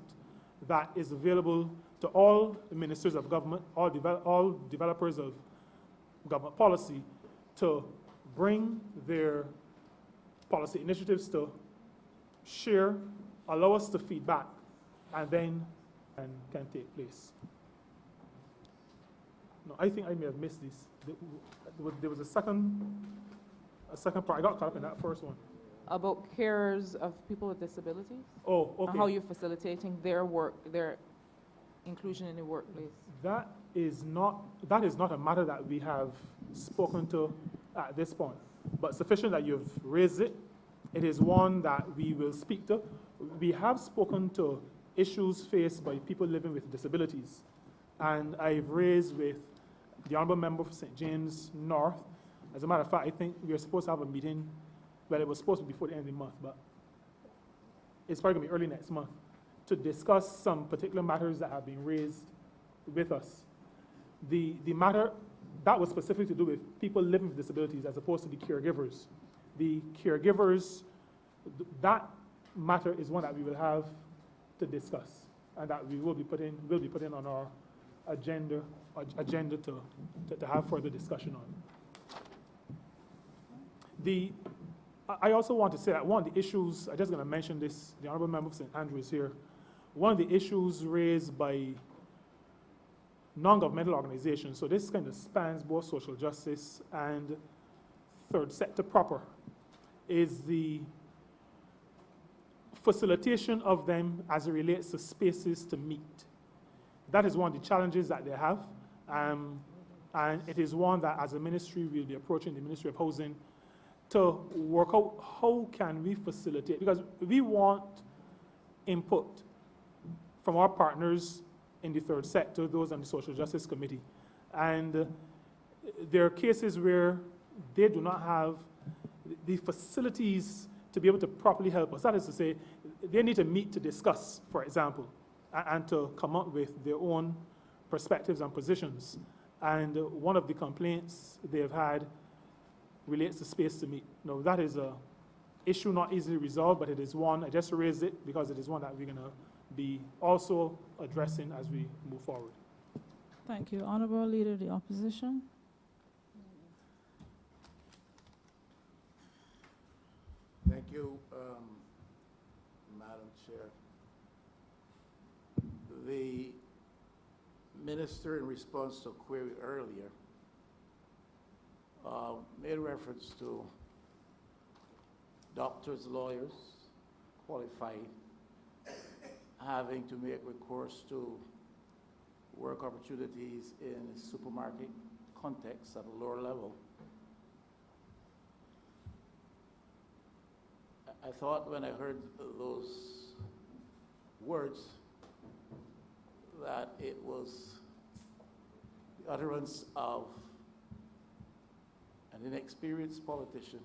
that is available to all ministers of government, all developers of government policy, to bring their policy initiatives to share, allow us to feedback, and then can take place. No, I think I may have missed this. There was a second part. I got caught up in that first one. About carers of people with disabilities? Oh, okay. And how you're facilitating their work, their inclusion in the workplace? That is not a matter that we have spoken to at this point, but sufficient that you've raised it. It is one that we will speak to. We have spoken to issues faced by people living with disabilities, and I've raised with the Honourable Member for St. James North. As a matter of fact, I think we are supposed to have a meeting. Well, it was supposed to be before the end of the month, but it's probably going to be early next month, to discuss some particular matters that have been raised with us. The matter that was specifically to do with people living with disabilities as opposed to the caregivers. The caregivers, that matter is one that we will have to discuss, and that we will be putting on our agenda to have further discussion on. I also want to say that one of the issues, I'm just going to mention this, the Honourable Member of St. Andrew is here. One of the issues raised by non-governmental organizations, so this kind of spans both social justice and third sector proper, is the facilitation of them as it relates to spaces to meet. That is one of the challenges that they have, and it is one that as a ministry we'll be approaching the Ministry of Housing to work out how can we facilitate, because we want input from our partners in the third sector, those on the Social Justice Committee. And there are cases where they do not have the facilities to be able to properly help us. That is to say, they need to meet to discuss, for example, and to come up with their own perspectives and positions. And one of the complaints they've had relates to space to meet. Now, that is an issue not easily resolved, but it is one, I just raised it because it is one that we're going to be also addressing as we move forward. Thank you. Honourable Leader of the Opposition. Thank you, Madam Chair. The Minister, in response to a query earlier, made reference to doctors, lawyers, qualified, having to make recourse to work opportunities in a supermarket context at a lower level. I thought when I heard those words that it was the utterance of an inexperienced politician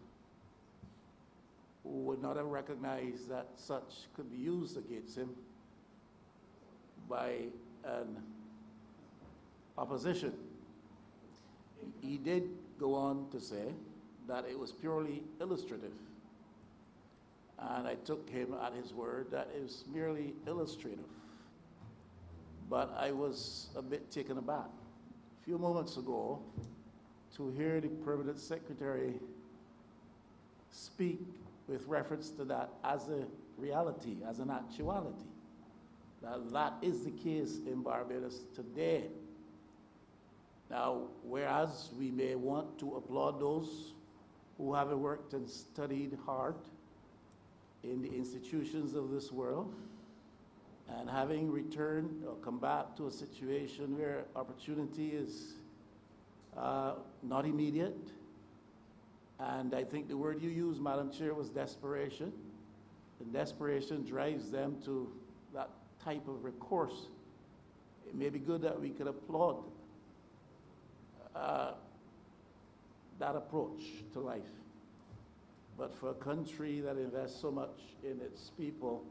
who would not have recognized that such could be used against him by an opposition. He did go on to say that it was purely illustrative. And I took him at his word that it was merely illustrative. But I was a bit taken aback a few moments ago to hear the Permanent Secretary speak with reference to that as a reality, as an actuality. That is the case in Barbados today. Now, whereas we may want to applaud those who have worked and studied hard in the institutions of this world, and having returned or come back to a situation where opportunity is not immediate, and I think the word you used, Madam Chair, was desperation. And desperation drives them to that type of recourse. It may be good that we could applaud that approach to life. But for a country that invests so much in its people,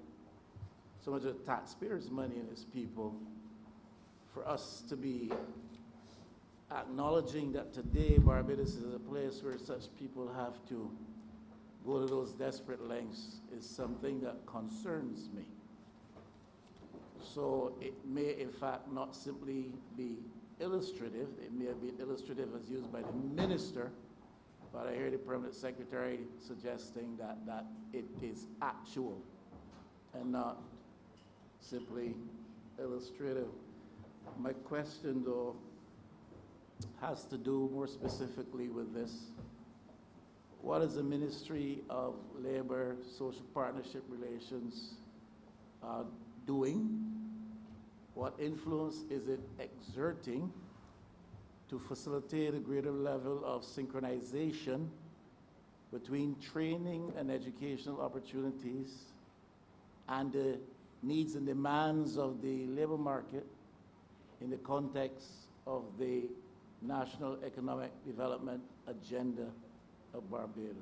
so much of the taxpayers' money in its people, for us to be acknowledging that today Barbados is a place where such people have to go to those desperate lengths is something that concerns me. So it may in fact not simply be illustrative, it may have been illustrative as used by the minister, but I hear the Permanent Secretary suggesting that it is actual and not simply illustrative. My question, though, has to do more specifically with this. What is the Ministry of Labor, Social Partnership Relations doing? What influence is it exerting to facilitate a greater level of synchronization between training and educational opportunities and the needs and demands of the labor market in the context of the National Economic Development Agenda of Barbados?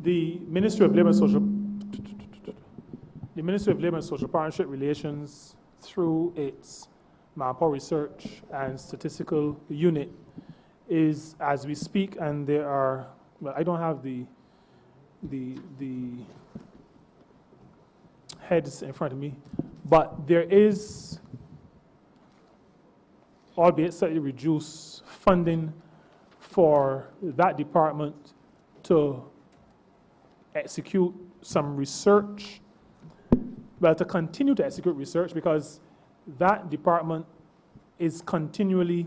The Ministry of Labor and Social Partnership Relations, through its Manpower Research and Statistical Unit, is, as we speak, and there are, well, I don't have the heads in front of me, but there is, albeit slightly reduced, funding for that department to execute some research, well, to continue to execute research, because that department is continually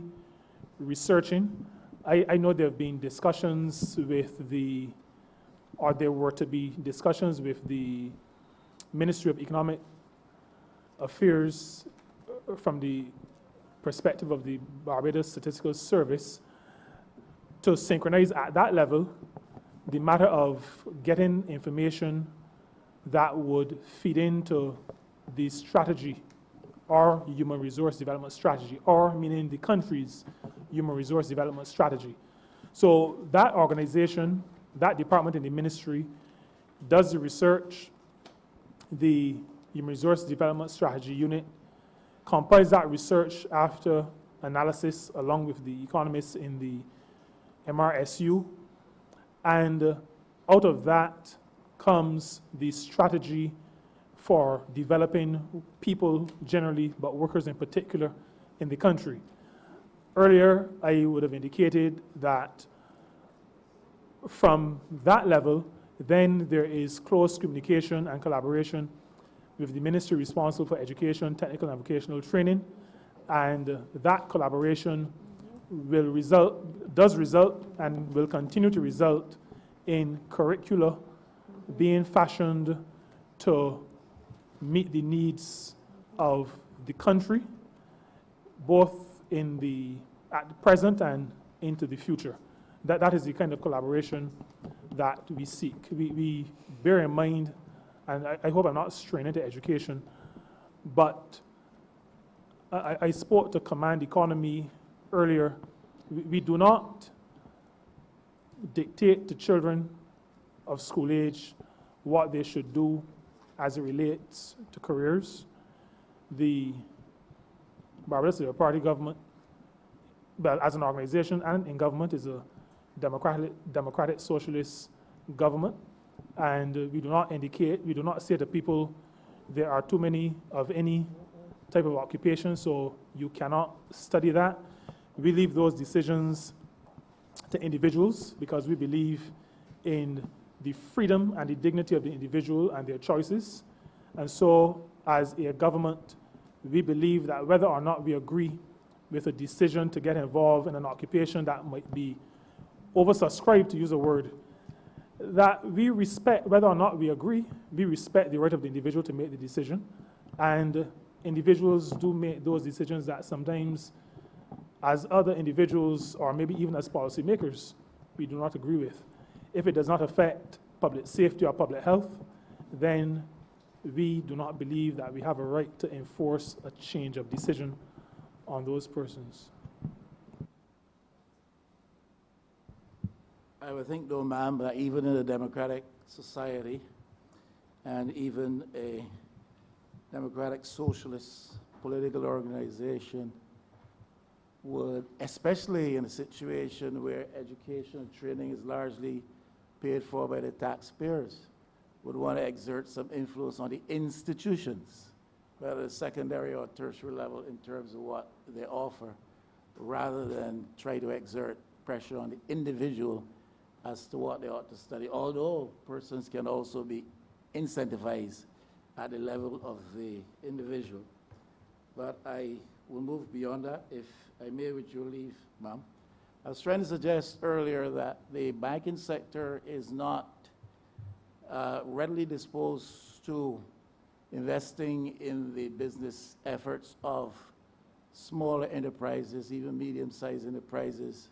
researching. I know there have been discussions with there were to be discussions with the Ministry of Economic Affairs from the perspective of the Barbados Statistical Service to synchronize at that level the matter of getting information that would feed into the strategy or human resource development strategy, or meaning the country's human resource development strategy. So that organization, that department in the ministry, does the research. The Human Resource Development Strategy Unit compiles that research after analysis along with the economists in the MRSU, and out of that comes the strategy for developing people generally, but workers in particular in the country. Earlier, I would have indicated that from that level, then there is close communication and collaboration with the ministry responsible for education, technical and vocational training, and that collaboration does result and will continue to result in curricula being fashioned to meet the needs of the country, both at the present and into the future. That is the kind of collaboration that we seek. We bear in mind, and I hope I'm not straying into education, but I spoke to Command Economy earlier. We do not dictate to children of school age what they should do as it relates to careers. The Barbados Labour Party government well, as an organization and in government, is a democratic socialist government. And we do not say to people, there are too many of any type of occupation, so you cannot study that. We leave those decisions to individuals because we believe in the freedom and the dignity of the individual and their choices. And so, as a government, we believe that whether or not we agree with a decision to get involved in an occupation that might be oversubscribed, to use a word, that we respect, whether or not we agree, we respect the right of the individual to make the decision. And individuals do make those decisions that sometimes, as other individuals, or maybe even as policymakers, we do not agree with. If it does not affect public safety or public health, then we do not believe that we have a right to enforce a change of decision on those persons. I would think, though, ma'am, that even in a democratic society and even a democratic socialist political organization would, especially in a situation where education and training is largely paid for by the taxpayers, would want to exert some influence on the institutions, whether secondary or tertiary level, in terms of what they offer, rather than try to exert pressure on the individual as to what they ought to study, although persons can also be incentivized at the level of the individual. But I will move beyond that, if I may, with your leave, ma'am. I was trying to suggest earlier that the banking sector is not readily disposed to investing in the business efforts of smaller enterprises, even medium-sized enterprises.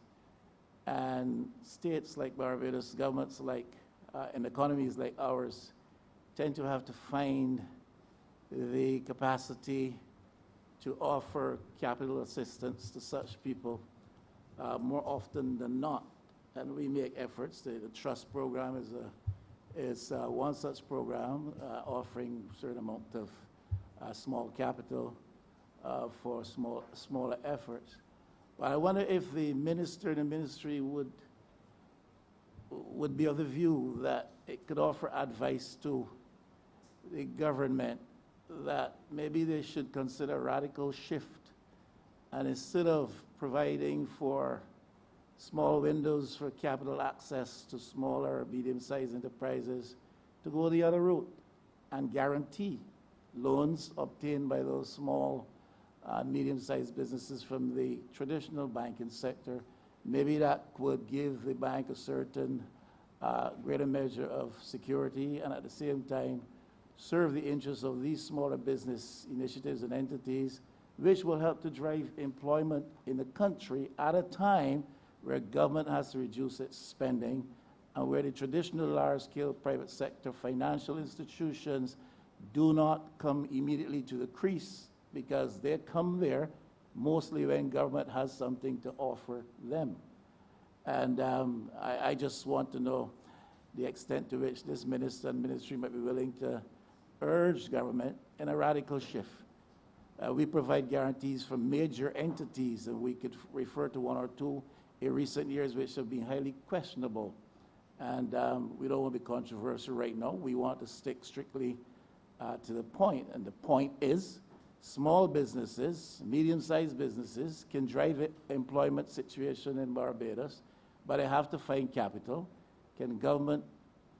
And states like Barbados, governments like, and economies like ours, tend to have to find the capacity to offer capital assistance to such people more often than not. And we make efforts. The trust program is one such program, offering a certain amount of small capital for smaller efforts. But I wonder if the minister and the ministry would be of the view that it could offer advice to the government that maybe they should consider a radical shift, and instead of providing for small windows for capital access to smaller, medium-sized enterprises, to go the other route and guarantee loans obtained by those small, medium-sized businesses from the traditional banking sector. Maybe that would give the bank a certain greater measure of security, and at the same time serve the interests of these smaller business initiatives and entities, which will help to drive employment in the country at a time where government has to reduce its spending and where the traditional large-scale private sector financial institutions do not come immediately to the crease, because they come there mostly when government has something to offer them. And I just want to know the extent to which this minister and ministry might be willing to urge government in a radical shift. We provide guarantees for major entities, and we could refer to one or two in recent years which have been highly questionable. And we don't want to be controversial right now. We want to stick strictly to the point. And the point is, small businesses, medium-sized businesses can drive an employment situation in Barbados, but they have to find capital. Can government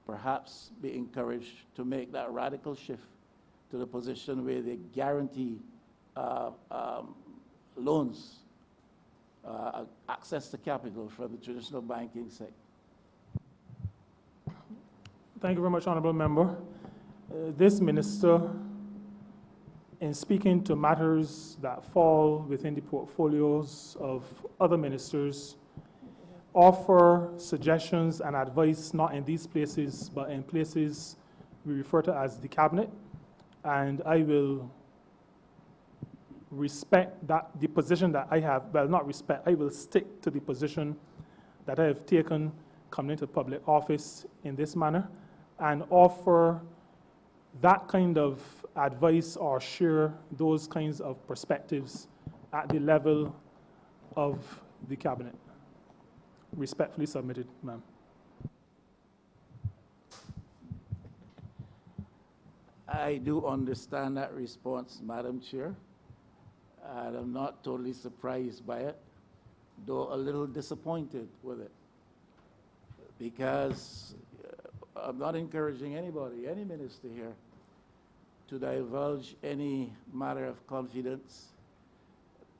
perhaps be encouraged to make that radical shift to the position where they guarantee loans, access to capital from the traditional banking sector? Thank you very much, Honourable Member. This minister, in speaking to matters that fall within the portfolios of other ministers, offer suggestions and advice not in these places, but in places we refer to as the cabinet. And I will respect the position that I have, well, not respect, I will stick to the position that I have taken coming into public office in this manner, and offer that kind of advice or share those kinds of perspectives at the level of the cabinet. Respectfully submitted, ma'am. I do understand that response, Madam Chair, and I'm not totally surprised by it, though a little disappointed with it, because I'm not encouraging anybody, any minister here, to divulge any matter of confidence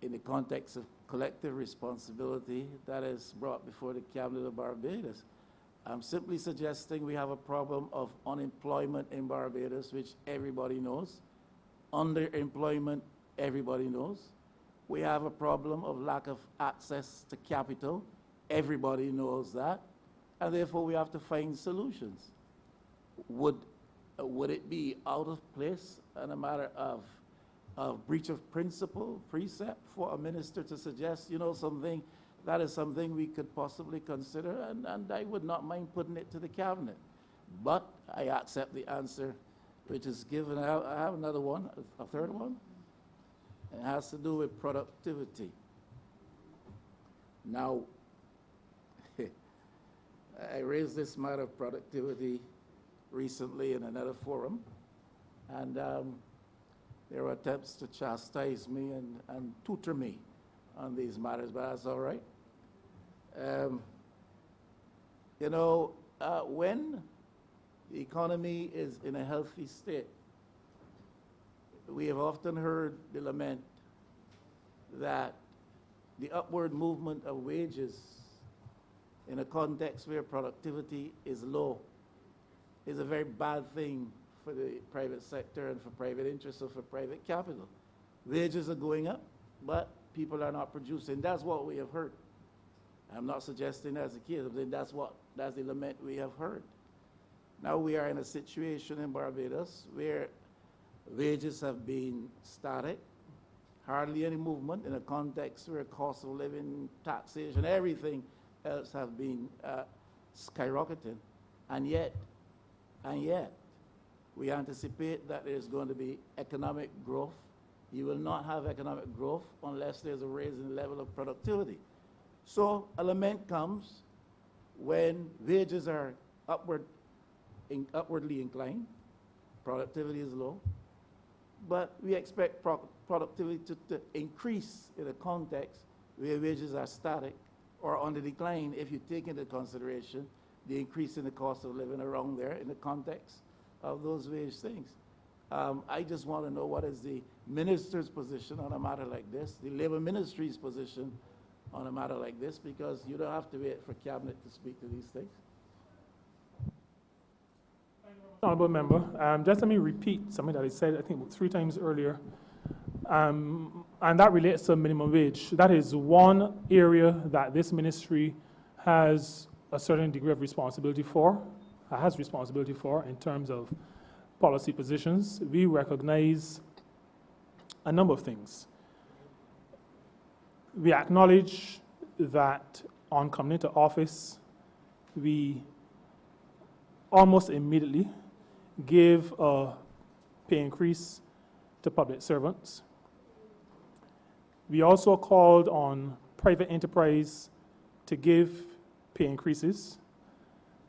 in the context of collective responsibility that is brought before the Cabinet of Barbados. I'm simply suggesting we have a problem of unemployment in Barbados, which everybody knows. Underemployment, everybody knows. We have a problem of lack of access to capital. Everybody knows that. And therefore, we have to find solutions. Would it be out of place and a matter of breach of principle, precept for a minister to suggest, something that is something we could possibly consider, and I would not mind putting it to the cabinet. But I accept the answer which is given. I have another one, a third one. It has to do with productivity. Now, I raised this matter of productivity recently in another forum, and there were attempts to chastise me and tutor me on these matters, but that's all right. When the economy is in a healthy state, we have often heard the lament that the upward movement of wages in a context where productivity is low is a very bad thing for the private sector and for private interests or for private capital. Wages are going up, but people are not producing. That's what we have heard. I'm not suggesting that's the case. I'm saying that's the lament we have heard. Now we are in a situation in Barbados where wages have been static, hardly any movement in a context where cost of living, taxation, everything else have been skyrocketing. And yet, we anticipate that there's going to be economic growth. You will not have economic growth unless there's a raise in the level of productivity. So a lament comes when wages are upwardly inclined, productivity is low, but we expect productivity to increase in a context where wages are static or on the decline if you take into consideration the increase in the cost of living around there in the context of those wage things. I just want to know what is the minister's position on a matter like this, the Labour Ministry's position on a matter like this, because you don't have to wait for cabinet to speak to these things. Honourable member, just let me repeat something that I said, I think, about 3 times earlier, and that relates to minimum wage. That is one area that this ministry has a certain degree of responsibility for, in terms of policy positions. We recognize a number of things. We acknowledge that on coming into office, we almost immediately gave a pay increase to public servants. We also called on private enterprise to give pay increases.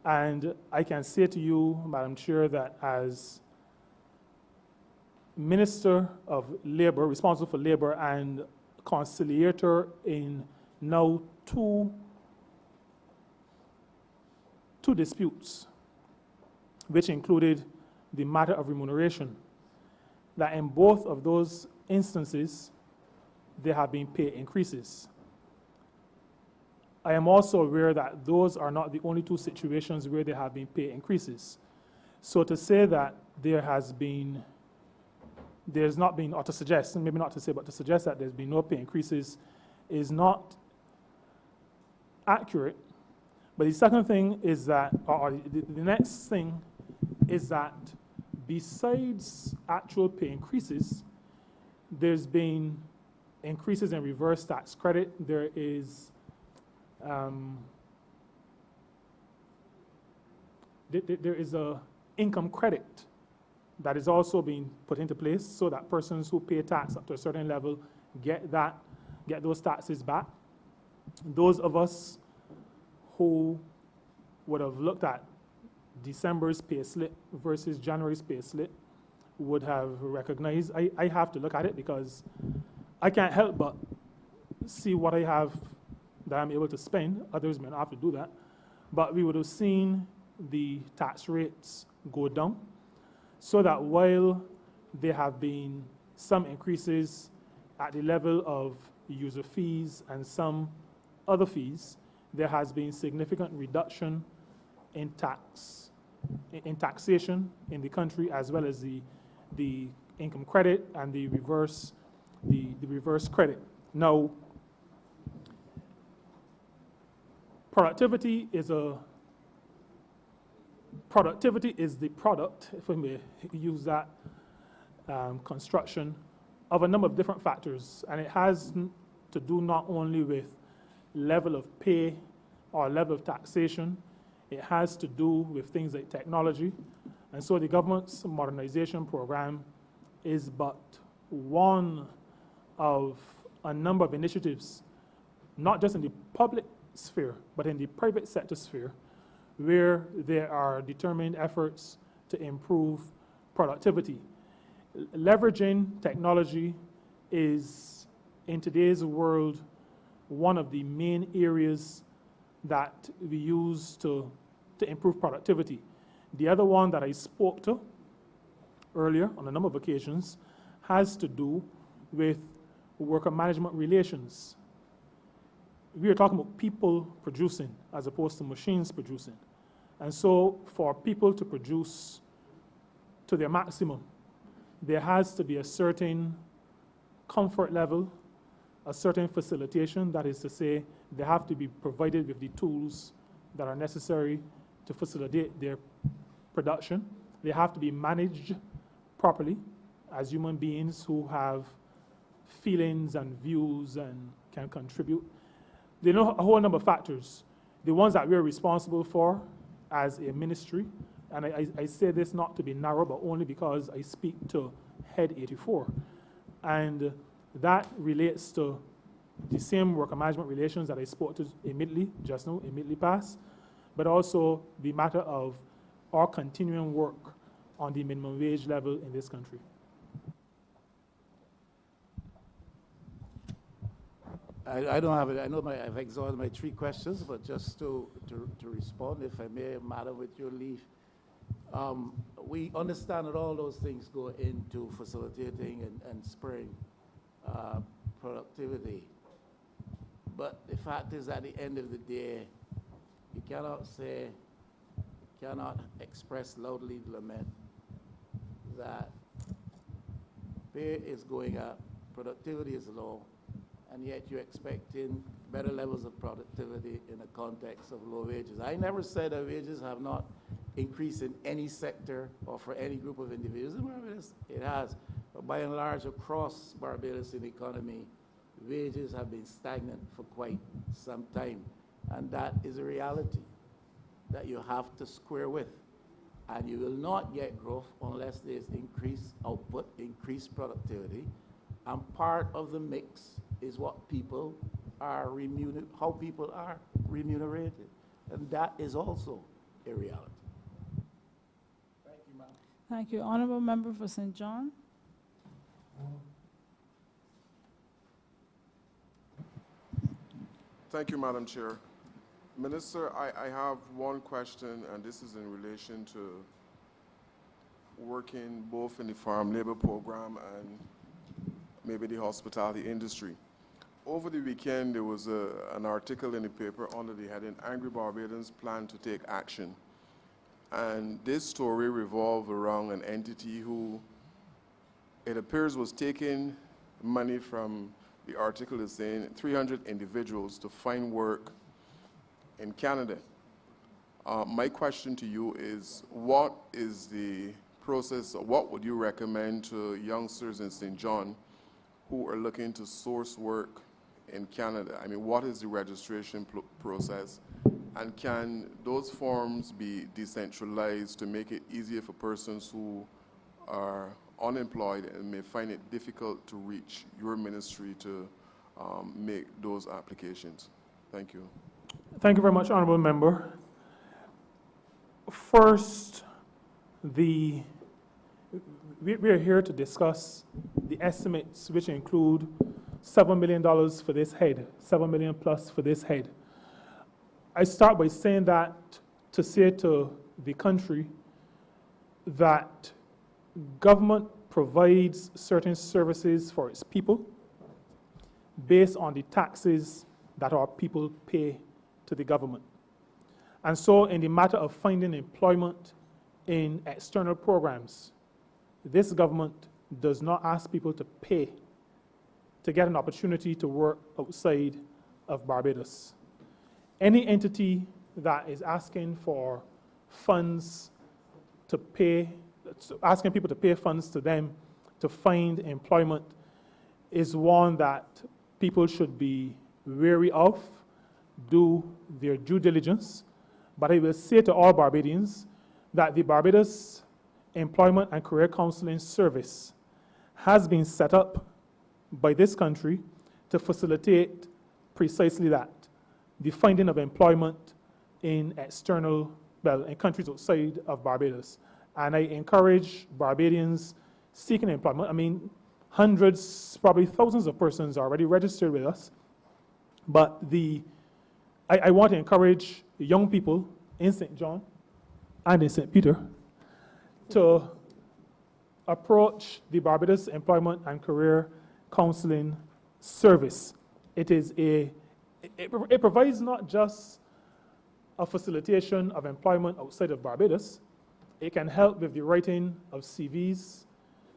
And I can say to you, Madam Chair, that as Minister of Labour, responsible for Labour, and conciliator in now two disputes, which included the matter of remuneration, that in both of those instances, there have been pay increases. I am also aware that those are not the only 2 situations where there have been pay increases. So to say that there's not been, or to suggest, maybe not to say, but to suggest that there's been no pay increases is not accurate. But the second thing is that, or the next thing is that besides actual pay increases, there's been increases in reverse tax credit. There is there is a income credit that is also being put into place so that persons who pay tax up to a certain level get those taxes back. those of us who would have looked at December's pay slip versus January's pay slip would have recognized, I have to look at it because I can't help but see what I have that I'm able to spend. Others may not have to do that. But we would have seen the tax rates go down so that while there have been some increases at the level of user fees and some other fees, there has been significant reduction in taxation in the country, as well as the income credit and the reverse credit. Now, productivity is the product, if I may use that construction, of a number of different factors, and it has to do not only with level of pay or level of taxation. It has to do with things like technology. And so the government's modernization program is but one of a number of initiatives, not just in the public sphere, but in the private sector sphere, where there are determined efforts to improve productivity. Leveraging technology is, in today's world, one of the main areas that we use to improve productivity. The other one that I spoke to earlier on a number of occasions has to do with worker management relations. We are talking about people producing as opposed to machines producing. And so for people to produce to their maximum, there has to be a certain comfort level, a certain facilitation, that is to say, they have to be provided with the tools that are necessary to facilitate their production. They have to be managed properly as human beings who have feelings and views and can contribute. They know a whole number of factors. The ones that we're responsible for as a ministry, and I say this not to be narrow, but only because I speak to Head 84. And that relates to the same worker management relations that I spoke to just now, immediately past, but also the matter of our continuing work on the minimum wage level in this country. I don't have it. I know I've exhausted my 3 questions, but just to respond, if I may, Madam, with your leave. We understand that all those things go into facilitating and spurring productivity. But the fact is, at the end of the day, you cannot express loudly lament that pay is going up, productivity is low, and yet you're expecting better levels of productivity in the context of low wages. I never said that wages have not increased in any sector or for any group of individuals in Barbados. It has. But by and large, across Barbados in the economy, wages have been stagnant for quite some time. And that is a reality that you have to square with. And you will not get growth unless there's increased output, increased productivity. And part of the mix is what people are how people are remunerated. And that is also a reality. Thank you, ma'am. Thank you. Honourable Member for St. John. Thank you, Madam Chair. Minister, I have one question, and this is in relation to working both in the farm labor program and maybe the hospitality industry. Over the weekend, there was an article in the paper under the heading, Angry Barbadians Plan to Take Action. And this story revolved around an entity who, it appears, was taking money from, the article is saying, 300 individuals to find work in Canada. My question to you is, what is the process, or what would you recommend to youngsters in St. John who are looking to source work in Canada? I mean, what is the registration process? And can those forms be decentralized to make it easier for persons who are unemployed and may find it difficult to reach your ministry to make those applications? Thank you. Thank you very much, Honourable Member. First, we are here to discuss the estimates, which include $7 million for this head, $7 million plus for this head. I start by saying that to say to the country that government provides certain services for its people based on the taxes that our people pay to the government. And so in the matter of finding employment in external programs, this government does not ask people to pay to get an opportunity to work outside of Barbados. Any entity that is asking for funds to pay, asking people to pay funds to them to find employment is one that people should be wary of, do their due diligence. But I will say to all Barbadians that the Barbados Employment and Career Counseling Service has been set up by this country to facilitate precisely that, the finding of employment in external, well, in countries outside of Barbados. And I encourage Barbadians seeking employment. I mean, hundreds, probably thousands of persons are already registered with us. But I want to encourage young people in St. John and in St. Peter to approach the Barbados Employment and Career Counseling Service. It provides not just a facilitation of employment outside of Barbados. It can help with the writing of CVs,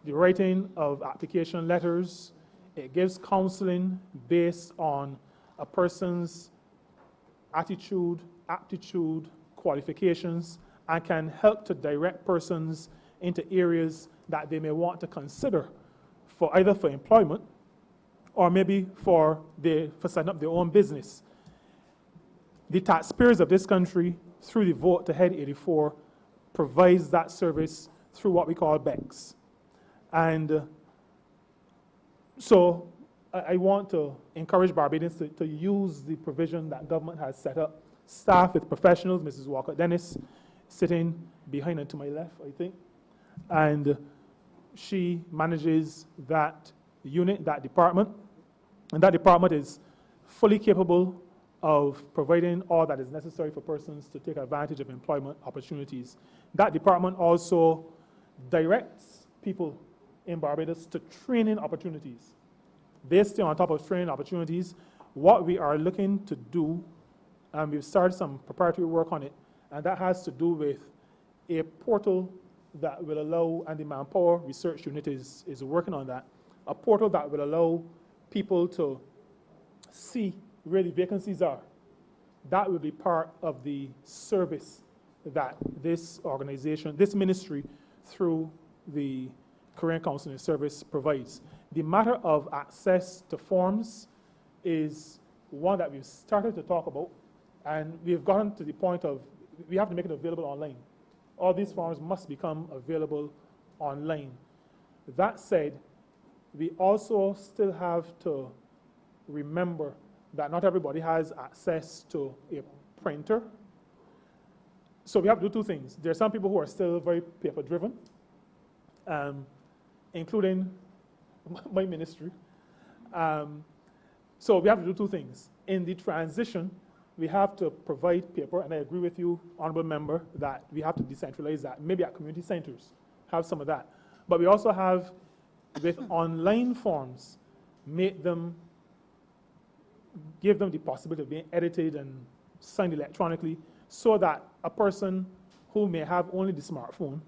the writing of application letters. It gives counseling based on a person's attitude, aptitude, qualifications, and can help to direct persons into areas that they may want to consider for either for employment or maybe for setting up their own business. The taxpayers of this country, through the vote to Head 84, provides that service through what we call BECS. And so I want to encourage Barbadians to use the provision that government has set up. Staff with professionals, Mrs. Walker-Dennis, sitting behind and to my left, I think. And she manages that unit, that department. And that department is fully capable of providing all that is necessary for persons to take advantage of employment opportunities. That department also directs people in Barbados to training opportunities. They stay on top of training opportunities. What we are looking to do, and we've started some preparatory work on it, and that has to do with a portal that will allow, and the Manpower Research Unit is working on that, a portal that will allow people to see where the vacancies are. That will be part of the service that this organization, this ministry, through the Career Counseling Service provides. The matter of access to forms is one that we've started to talk about, and we've gotten to the point of we have to make it available online. All these forms must become available online. That said, we also still have to remember that not everybody has access to a printer. So we have to do two things. There are some people who are still very paper-driven, including my ministry. So we have to do two things. In the transition, we have to provide paper, and I agree with you, Honourable Member, that we have to decentralize that, maybe at community centres, have some of that. But we also have, with online forms, give them the possibility of being edited and signed electronically so that a person who may have only the smartphone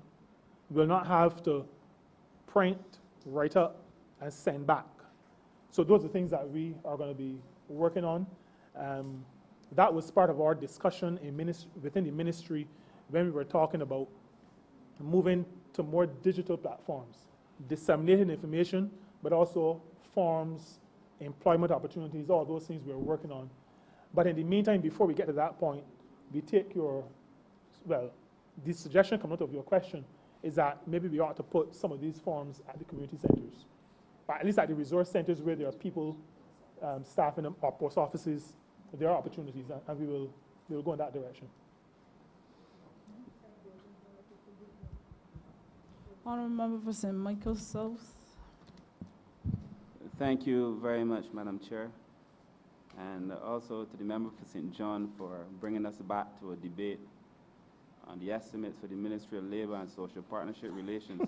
will not have to print, write up, and send back. So those are things that we are going to be working on. That was part of our discussion within the ministry when we were talking about moving to more digital platforms, disseminating information, but also forms, employment opportunities, all those things we're working on. But in the meantime, before we get to that point, we take the suggestion coming out of your question is that maybe we ought to put some of these forms at the community centers, or at least at the resource centers where there are people staffing them, or post offices there are opportunities, and we will go in that direction. Honourable Member for St. Michael South. Thank you very much, Madam Chair, and also to the member for St. John for bringing us back to a debate on the estimates for the Ministry of Labour and Social Partnership Relations.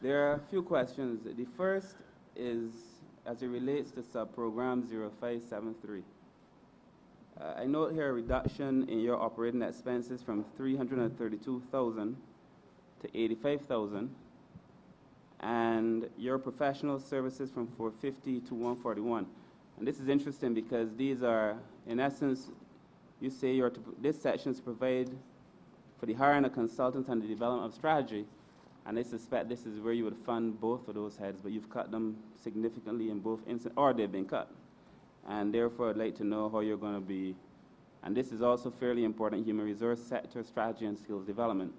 There are a few questions. The first is as it relates to sub-program 0573. I note here a reduction in your operating expenses from 332,000 to 85,000, and your professional services from 450 to 141. And this is interesting because these are, in essence, you say this section is to provide for the hiring of consultants and the development of strategy, and I suspect this is where you would fund both of those heads, but you've cut them significantly in both instances, or they've been cut. And therefore, I'd like to know how you're going to be, and this is also fairly important, human resource sector strategy and skills development.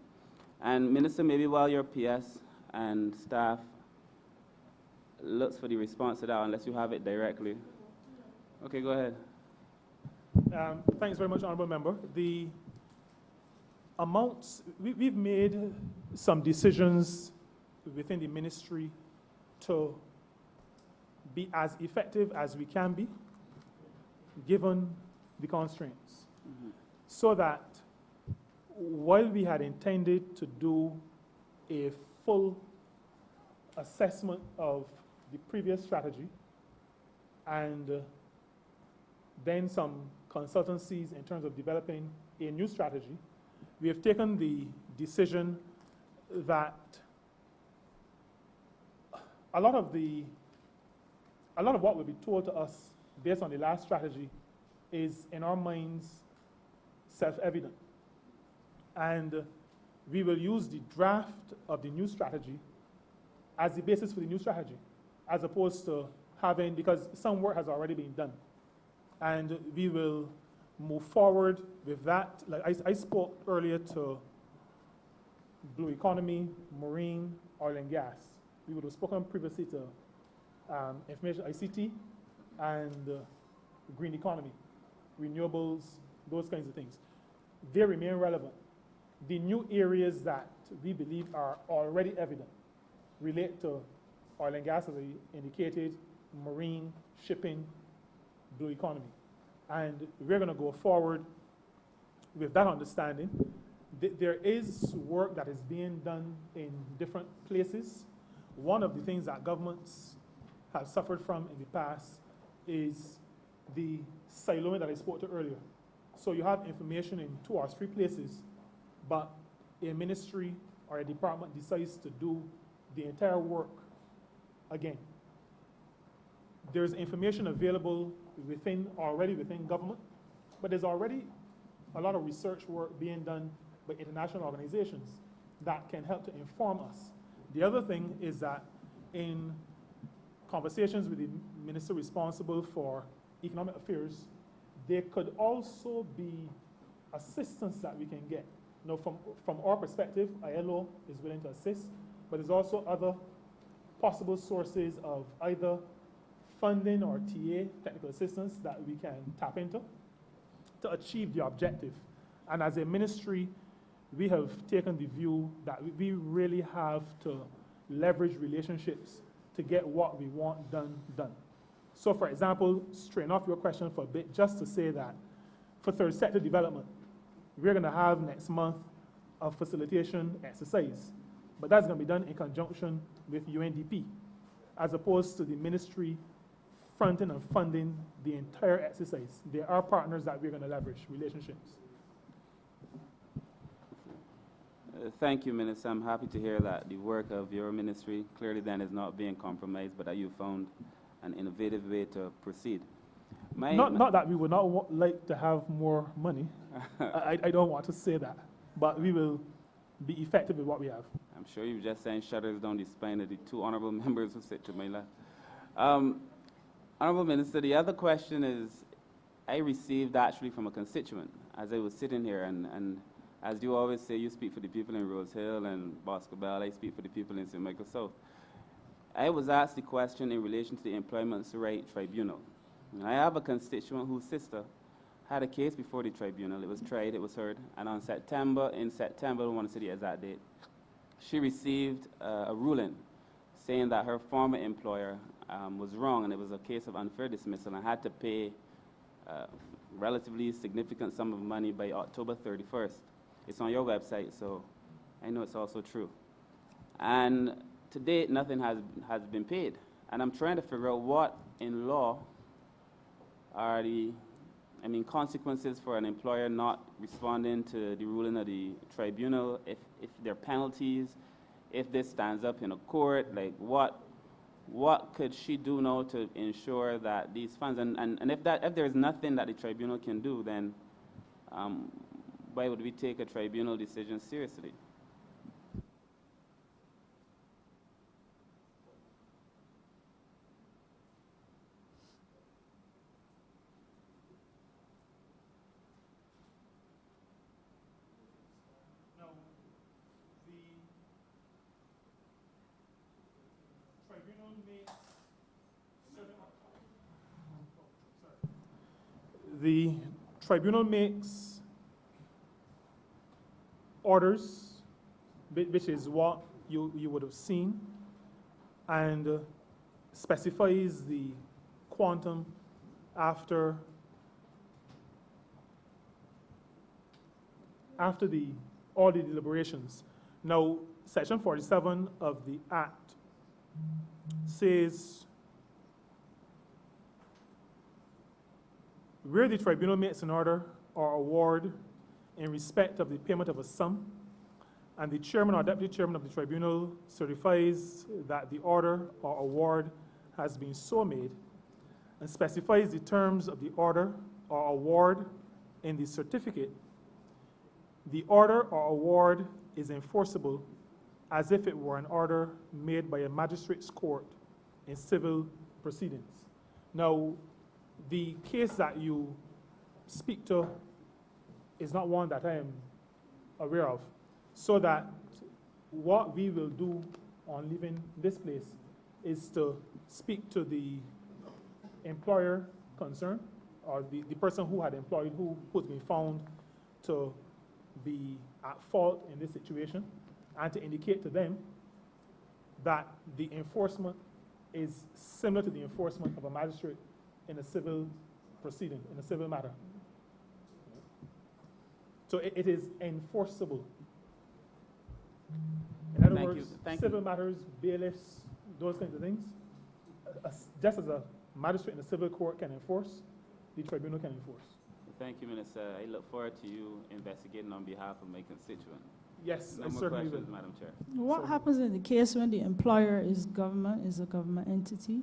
And Minister, maybe while your PS and staff looks for the response to that, unless you have it directly. Okay, go ahead. Thanks very much, Honourable Member. The amounts, we've made some decisions within the ministry to be as effective as we can be, given the constraints, so that while we had intended to do a full assessment of the previous strategy and then some consultancies in terms of developing a new strategy, we have taken the decision that a lot of what will be told to us based on the last strategy is, in our minds, self-evident. And we will use the draft of the new strategy as the basis for the new strategy, as opposed to having, because some work has already been done. And we will move forward with that. Like I spoke earlier to blue economy, marine, oil and gas. We would have spoken previously to information ICT and green economy, renewables, those kinds of things. They remain relevant. The new areas that we believe are already evident relate to oil and gas, as I indicated, marine, shipping, blue economy. And we're going to go forward with that understanding. There is work that is being done in different places. One of the things that governments have suffered from in the past is the siloing that I spoke to earlier. So you have information in 2 or 3 places, but a ministry or a department decides to do the entire work again. There's information available already within government, but there's already a lot of research work being done by international organizations that can help to inform us. The other thing is that in conversations with the minister responsible for economic affairs, there could also be assistance that we can get. Now, from our perspective, ILO is willing to assist, but there's also other possible sources of either funding or TA, technical assistance, that we can tap into to achieve the objective. And as a ministry, we have taken the view that we really have to leverage relationships to get what we want done. So, for example, straighten off your question for a bit, just to say that for third sector development, we're going to have next month a facilitation exercise, but that's going to be done in conjunction with UNDP, as opposed to the ministry fronting and funding the entire exercise. There are partners that we're going to leverage relationships. Thank you, Minister. I'm happy to hear that the work of your ministry clearly then is not being compromised, but that you found an innovative way to proceed. Not that we would not like to have more money. I don't want to say that, but we will be effective with what we have. I'm sure you've just sent shudders down the spine of the 2 honourable members who sit to my left. Honourable Minister, the other question is, I received actually from a constituent as I was sitting here, and as you always say, you speak for the people in Rose Hill and Bosco Bell, I speak for the people in St. Michael South. I was asked the question in relation to the Employment Rights Tribunal. And I have a constituent whose sister had a case before the tribunal. It was tried, it was heard, and in September, I don't want to say the exact date, she received a ruling saying that her former employer was wrong, and it was a case of unfair dismissal, and had to pay a relatively significant sum of money by October 31st. It's on your website, so I know it's also true. And to date, nothing has been paid. And I'm trying to figure out what in law are the consequences for an employer not responding to the ruling of the tribunal, if there are penalties, if this stands up in a court, like what could she do now to ensure that these funds, and if there's nothing that the tribunal can do, then why would we take a tribunal decision seriously? The tribunal makes orders, which is what you would have seen, and specifies the quantum after all the deliberations. Now, Section 47 of the Act says, where the tribunal makes an order or award in respect of the payment of a sum, and the chairman or deputy chairman of the tribunal certifies that the order or award has been so made, and specifies the terms of the order or award in the certificate, the order or award is enforceable as if it were an order made by a magistrate's court in civil proceedings. Now, the case that you speak to is not one that I am aware of, so that what we will do on leaving this place is to speak to the employer concerned, or the person who had employed, who's been found to be at fault in this situation, and to indicate to them that the enforcement is similar to the enforcement of a magistrate in a civil proceeding, in a civil matter. So it is enforceable. In other words, civil matters, bailiffs, those kinds of things, just as a magistrate in a civil court can enforce, the tribunal can enforce. Thank you, Minister. I look forward to you investigating on behalf of my constituent. Yes, no I more certainly questions, will. Madam Chair. What happens in the case when the employer is a government entity?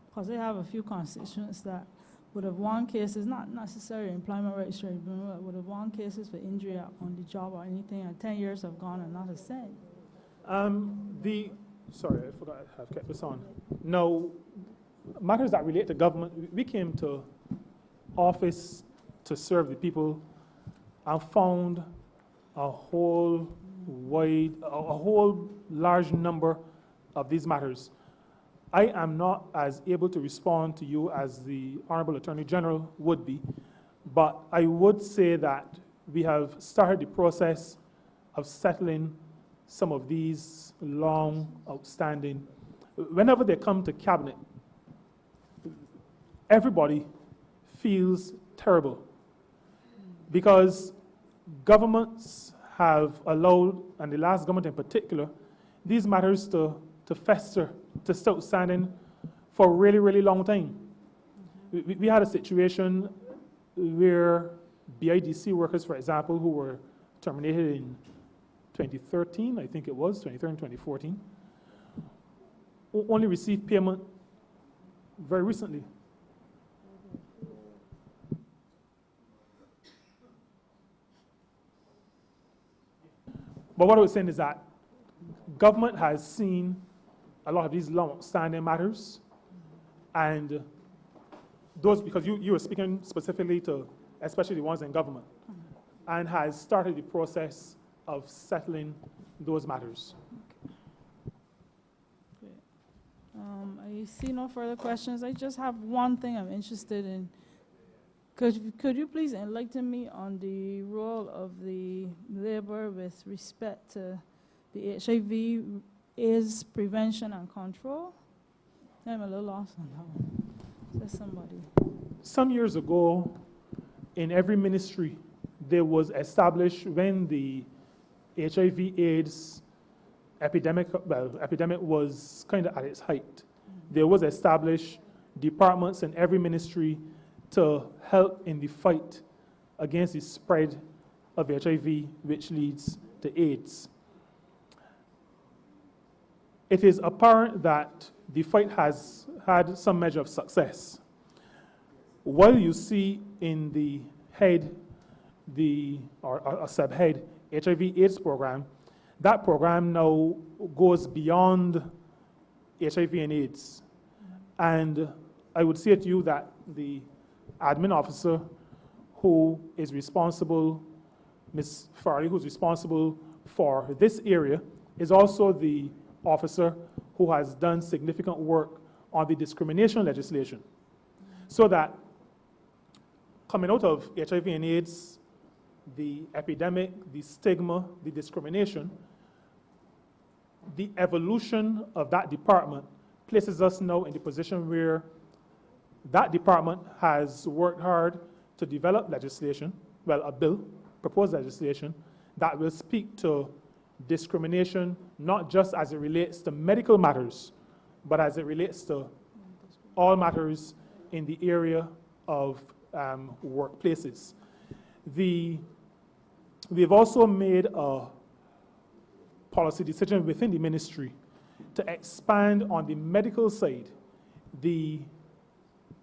Because they have a few constituents that would have won cases, not necessarily employment rights tribunal, but would have won cases for injury on the job or anything, and 10 years have gone and not a cent. Sorry, I forgot I have kept this on. Now, matters that relate to government, we came to office to serve the people and found a whole large number of these matters. I am not as able to respond to you as the Honourable Attorney General would be, but I would say that we have started the process of settling some of these long outstanding. Whenever they come to cabinet, everybody feels terrible because governments have allowed, and the last government in particular, these matters to fester, to stay outstanding for a really, really long time. We had a situation where BIDC workers, for example, who were terminated in 2013, I think it was, 2013, 2014, only received payment very recently. But what I was saying is that government has seen a lot of these long-standing matters, and those, because you were speaking specifically to, especially the ones in government, and has started the process of settling those matters. I I see no further questions. I just have one thing I'm interested in. Could you please enlighten me on the role of the labor with respect to the HIV AIDS prevention and control? I'm a little lost on that one. Is there somebody? Some years ago, in every ministry, there was established when the HIV/AIDS epidemic was kind of at its height. There was established departments in every ministry to help in the fight against the spread of HIV, which leads to AIDS. It is apparent that the fight has had some measure of success. While you see in the head, or a subhead, HIV/AIDS program, that program now goes beyond HIV and AIDS. And I would say to you that the admin officer who is responsible, Ms. Farley, who's responsible for this area, is also the officer who has done significant work on the discrimination legislation. So that coming out of HIV and AIDS, the epidemic, the stigma, the discrimination, the evolution of that department places us now in the position where that department has worked hard to develop legislation, well, a bill, proposed legislation, that will speak to discrimination, not just as it relates to medical matters, but as it relates to all matters in the area of workplaces. We've also made a policy decision within the ministry to expand on the medical side the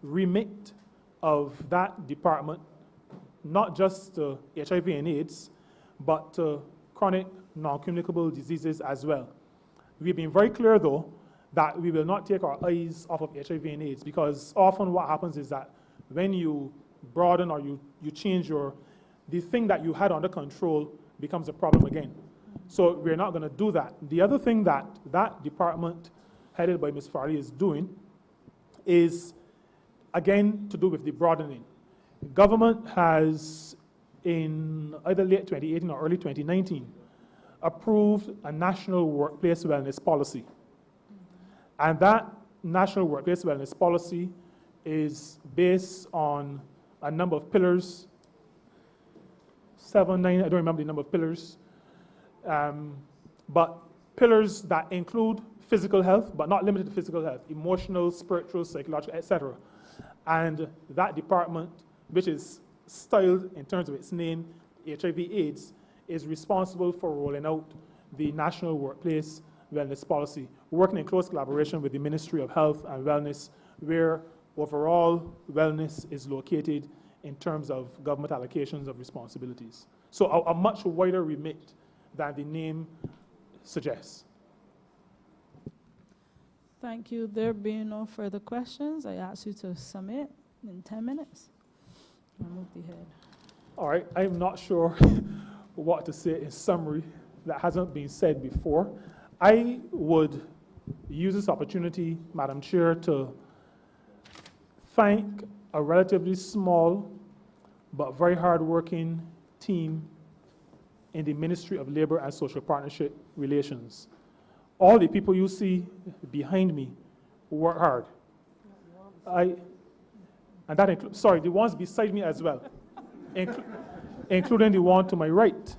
remit of that department, not just to HIV and AIDS, but to chronic non-communicable diseases as well. We've been very clear, though, that we will not take our eyes off of HIV and AIDS, because often what happens is that when you broaden or you change the thing that you had under control becomes a problem again. So we're not going to do that. The other thing that that department, headed by Ms. Farley, is doing is, again, to do with the broadening. Government has, in either late 2018 or early 2019, approved a national workplace wellness policy. And that national workplace wellness policy is based on a number of pillars, 7, 9, I don't remember the number of pillars, but pillars that include physical health, but not limited to physical health, emotional, spiritual, psychological, etc. And that department, which is styled in terms of its name, HIV/AIDS, is responsible for rolling out the National Workplace Wellness Policy, working in close collaboration with the Ministry of Health and Wellness, where overall wellness is located in terms of government allocations of responsibilities. So a much wider remit than the name suggests. Thank you. There being no further questions, I ask you to submit in 10 minutes. I'll move the head. All right, I'm not sure what to say in summary that hasn't been said before. I would use this opportunity, Madam Chair, to thank a relatively small but very hard-working team in the Ministry of Labor and Social Partnership Relations. All the people you see behind me work hard. And that includes, sorry, the ones beside me as well, including the one to my right.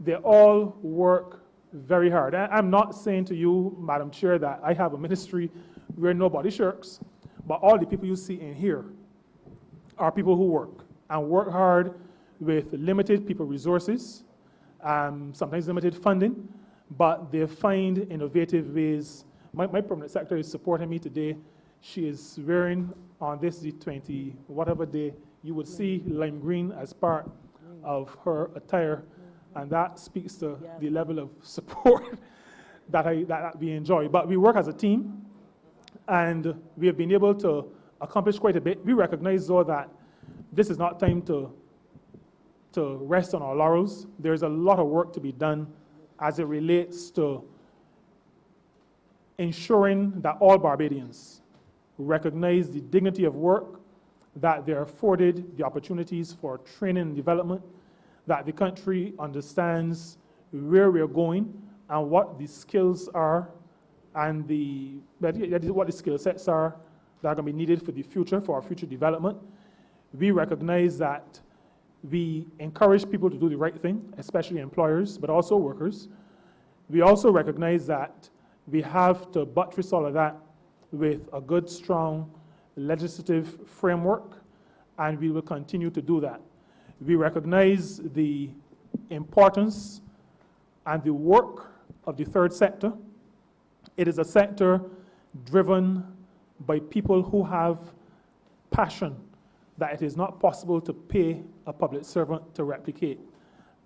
They all work very hard. I'm not saying to you, Madam Chair, that I have a ministry where nobody shirks, but all the people you see in here are people who work, and work hard with limited people resources, sometimes limited funding, but they find innovative ways. My permanent secretary is supporting me today. She is wearing on this the 20 whatever day, you would see lime green as part of her attire, and that speaks to the level of support that we enjoy. But we work as a team, and we have been able to accomplish quite a bit. We recognize, though, that this is not time to rest on our laurels. There's a lot of work to be done as it relates to ensuring that all Barbadians recognize the dignity of work, that they're afforded the opportunities for training and development, that the country understands where we're going and what the skills are and what the skill sets are that are going to be needed for the future, for our future development. We recognize that we encourage people to do the right thing, especially employers, but also workers. We also recognize that we have to buttress all of that with a good, strong legislative framework, and we will continue to do that. We recognize the importance and the work of the third sector. It is a sector driven by people who have passion that it is not possible to pay a public servant to replicate,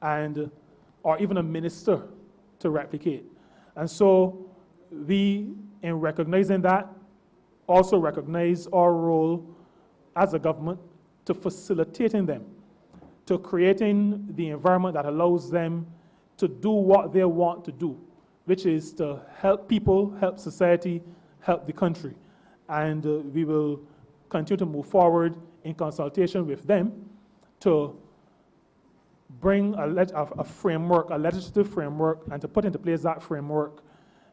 or even a minister to replicate. And so we, in recognizing that, also recognize our role as a government to facilitating them, to creating the environment that allows them to do what they want to do, which is to help people, help society, help the country. And we will continue to move forward in consultation with them to bring a framework, a legislative framework, and to put into place that framework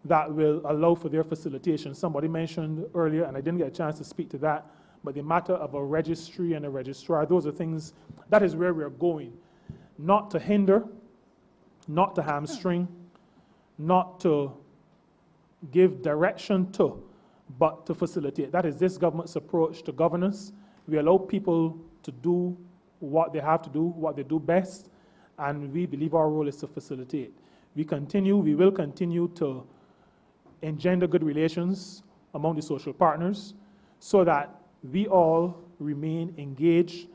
that will allow for their facilitation. Somebody mentioned earlier, and I didn't get a chance to speak to that, but the matter of a registry and a registrar, those are things, that is where we're going. Not to hinder, not to hamstring, not to give direction to, but to facilitate. That is this government's approach to governance. We allow people to do what they have to do, what they do best, and we believe our role is to facilitate. We will continue to engender good relations among the social partners so that we all remain engaged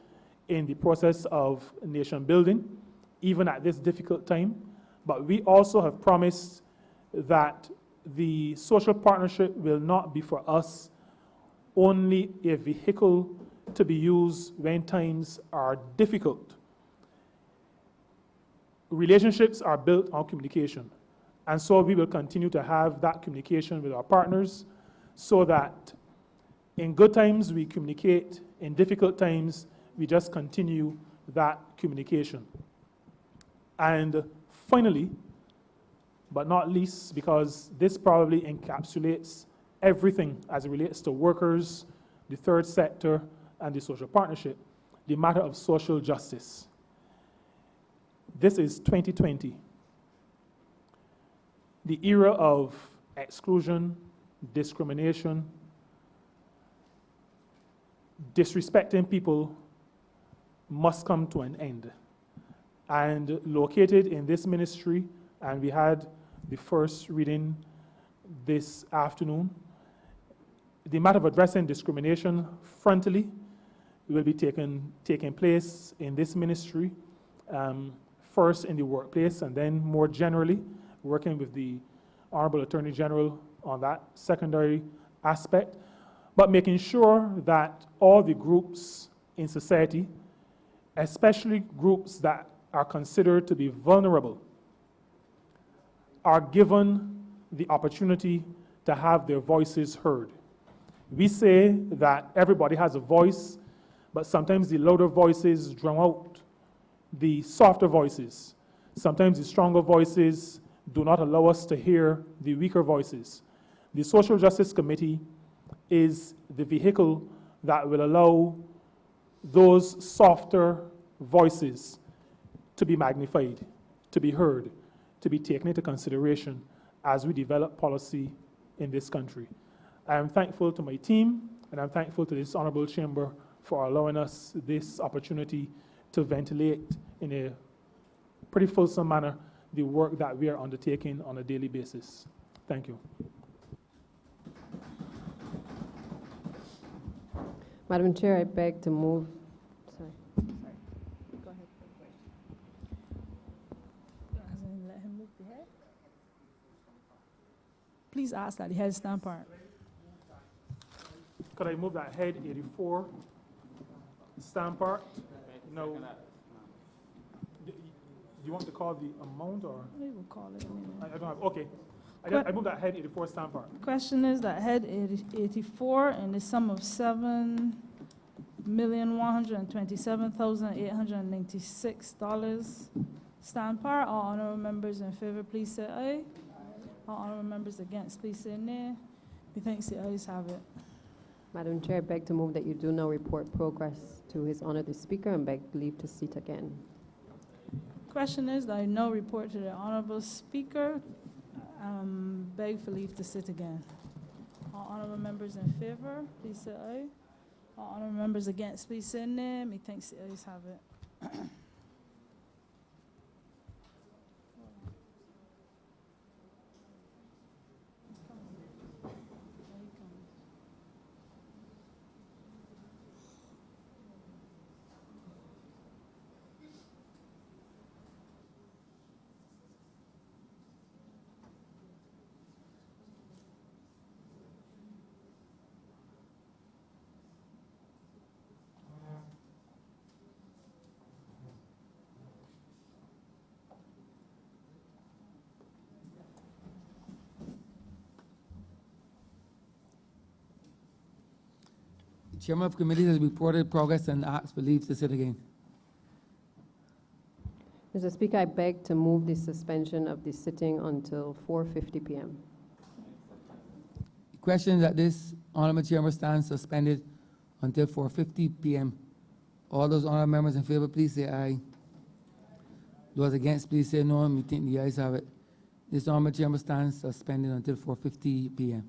in the process of nation building, even at this difficult time. But we also have promised that the social partnership will not be for us only a vehicle to be used when times are difficult. Relationships are built on communication. And so we will continue to have that communication with our partners so that in good times we communicate, in difficult times we just continue that communication. And finally, but not least, because this probably encapsulates everything as it relates to workers, the third sector, and the social partnership, the matter of social justice. This is 2020. The era of exclusion, discrimination, disrespecting people must come to an end. And located in this ministry, and we had the first reading this afternoon, the matter of addressing discrimination frontally will be taking place in this ministry, first in the workplace, and then more generally, working with the Honourable Attorney General on that secondary aspect, but making sure that all the groups in society, especially groups that are considered to be vulnerable, are given the opportunity to have their voices heard. We say that everybody has a voice, but sometimes the louder voices drown out the softer voices. Sometimes the stronger voices do not allow us to hear the weaker voices. The Social Justice Committee is the vehicle that will allow those softer voices to be magnified, to be heard, to be taken into consideration as we develop policy in this country. I am thankful to my team, and I'm thankful to this Honourable Chamber for allowing us this opportunity to ventilate in a pretty fulsome manner the work that we are undertaking on a daily basis. Thank you. Madam Chair, I beg to move. Sorry. Go ahead. Let him move the head. Please ask that the head stand part. Could I move that head 84 stand part? No. Do you want to call the amount or? We will call it in a minute. I don't have, okay. I moved that head 84 stamp part. Question is that head 84 in the sum of $7,127,896. Stand par. All honorable members in favor, please say aye. All honorable members against, please say nay. Methinks the ayes have it. Madam Chair, I beg to move that you do now report progress to His Honor the Speaker and beg leave to sit again. Question is that I now report to the Honourable Speaker, beg for leave to sit again. All honourable members in favour, please say aye. All honourable members against, please say nay. Methinks the ayes have it. Chairman of Committee has reported progress and asks for leave to sit again. Mr. Speaker, I beg to move the suspension of the sitting until 4:50 p.m. The question is that this honorable chamber stands suspended until 4:50 p.m. All those honorable members in favor, please say aye. Those against, please say no. We think the ayes have it. This honorable chamber stands suspended until 4:50 p.m.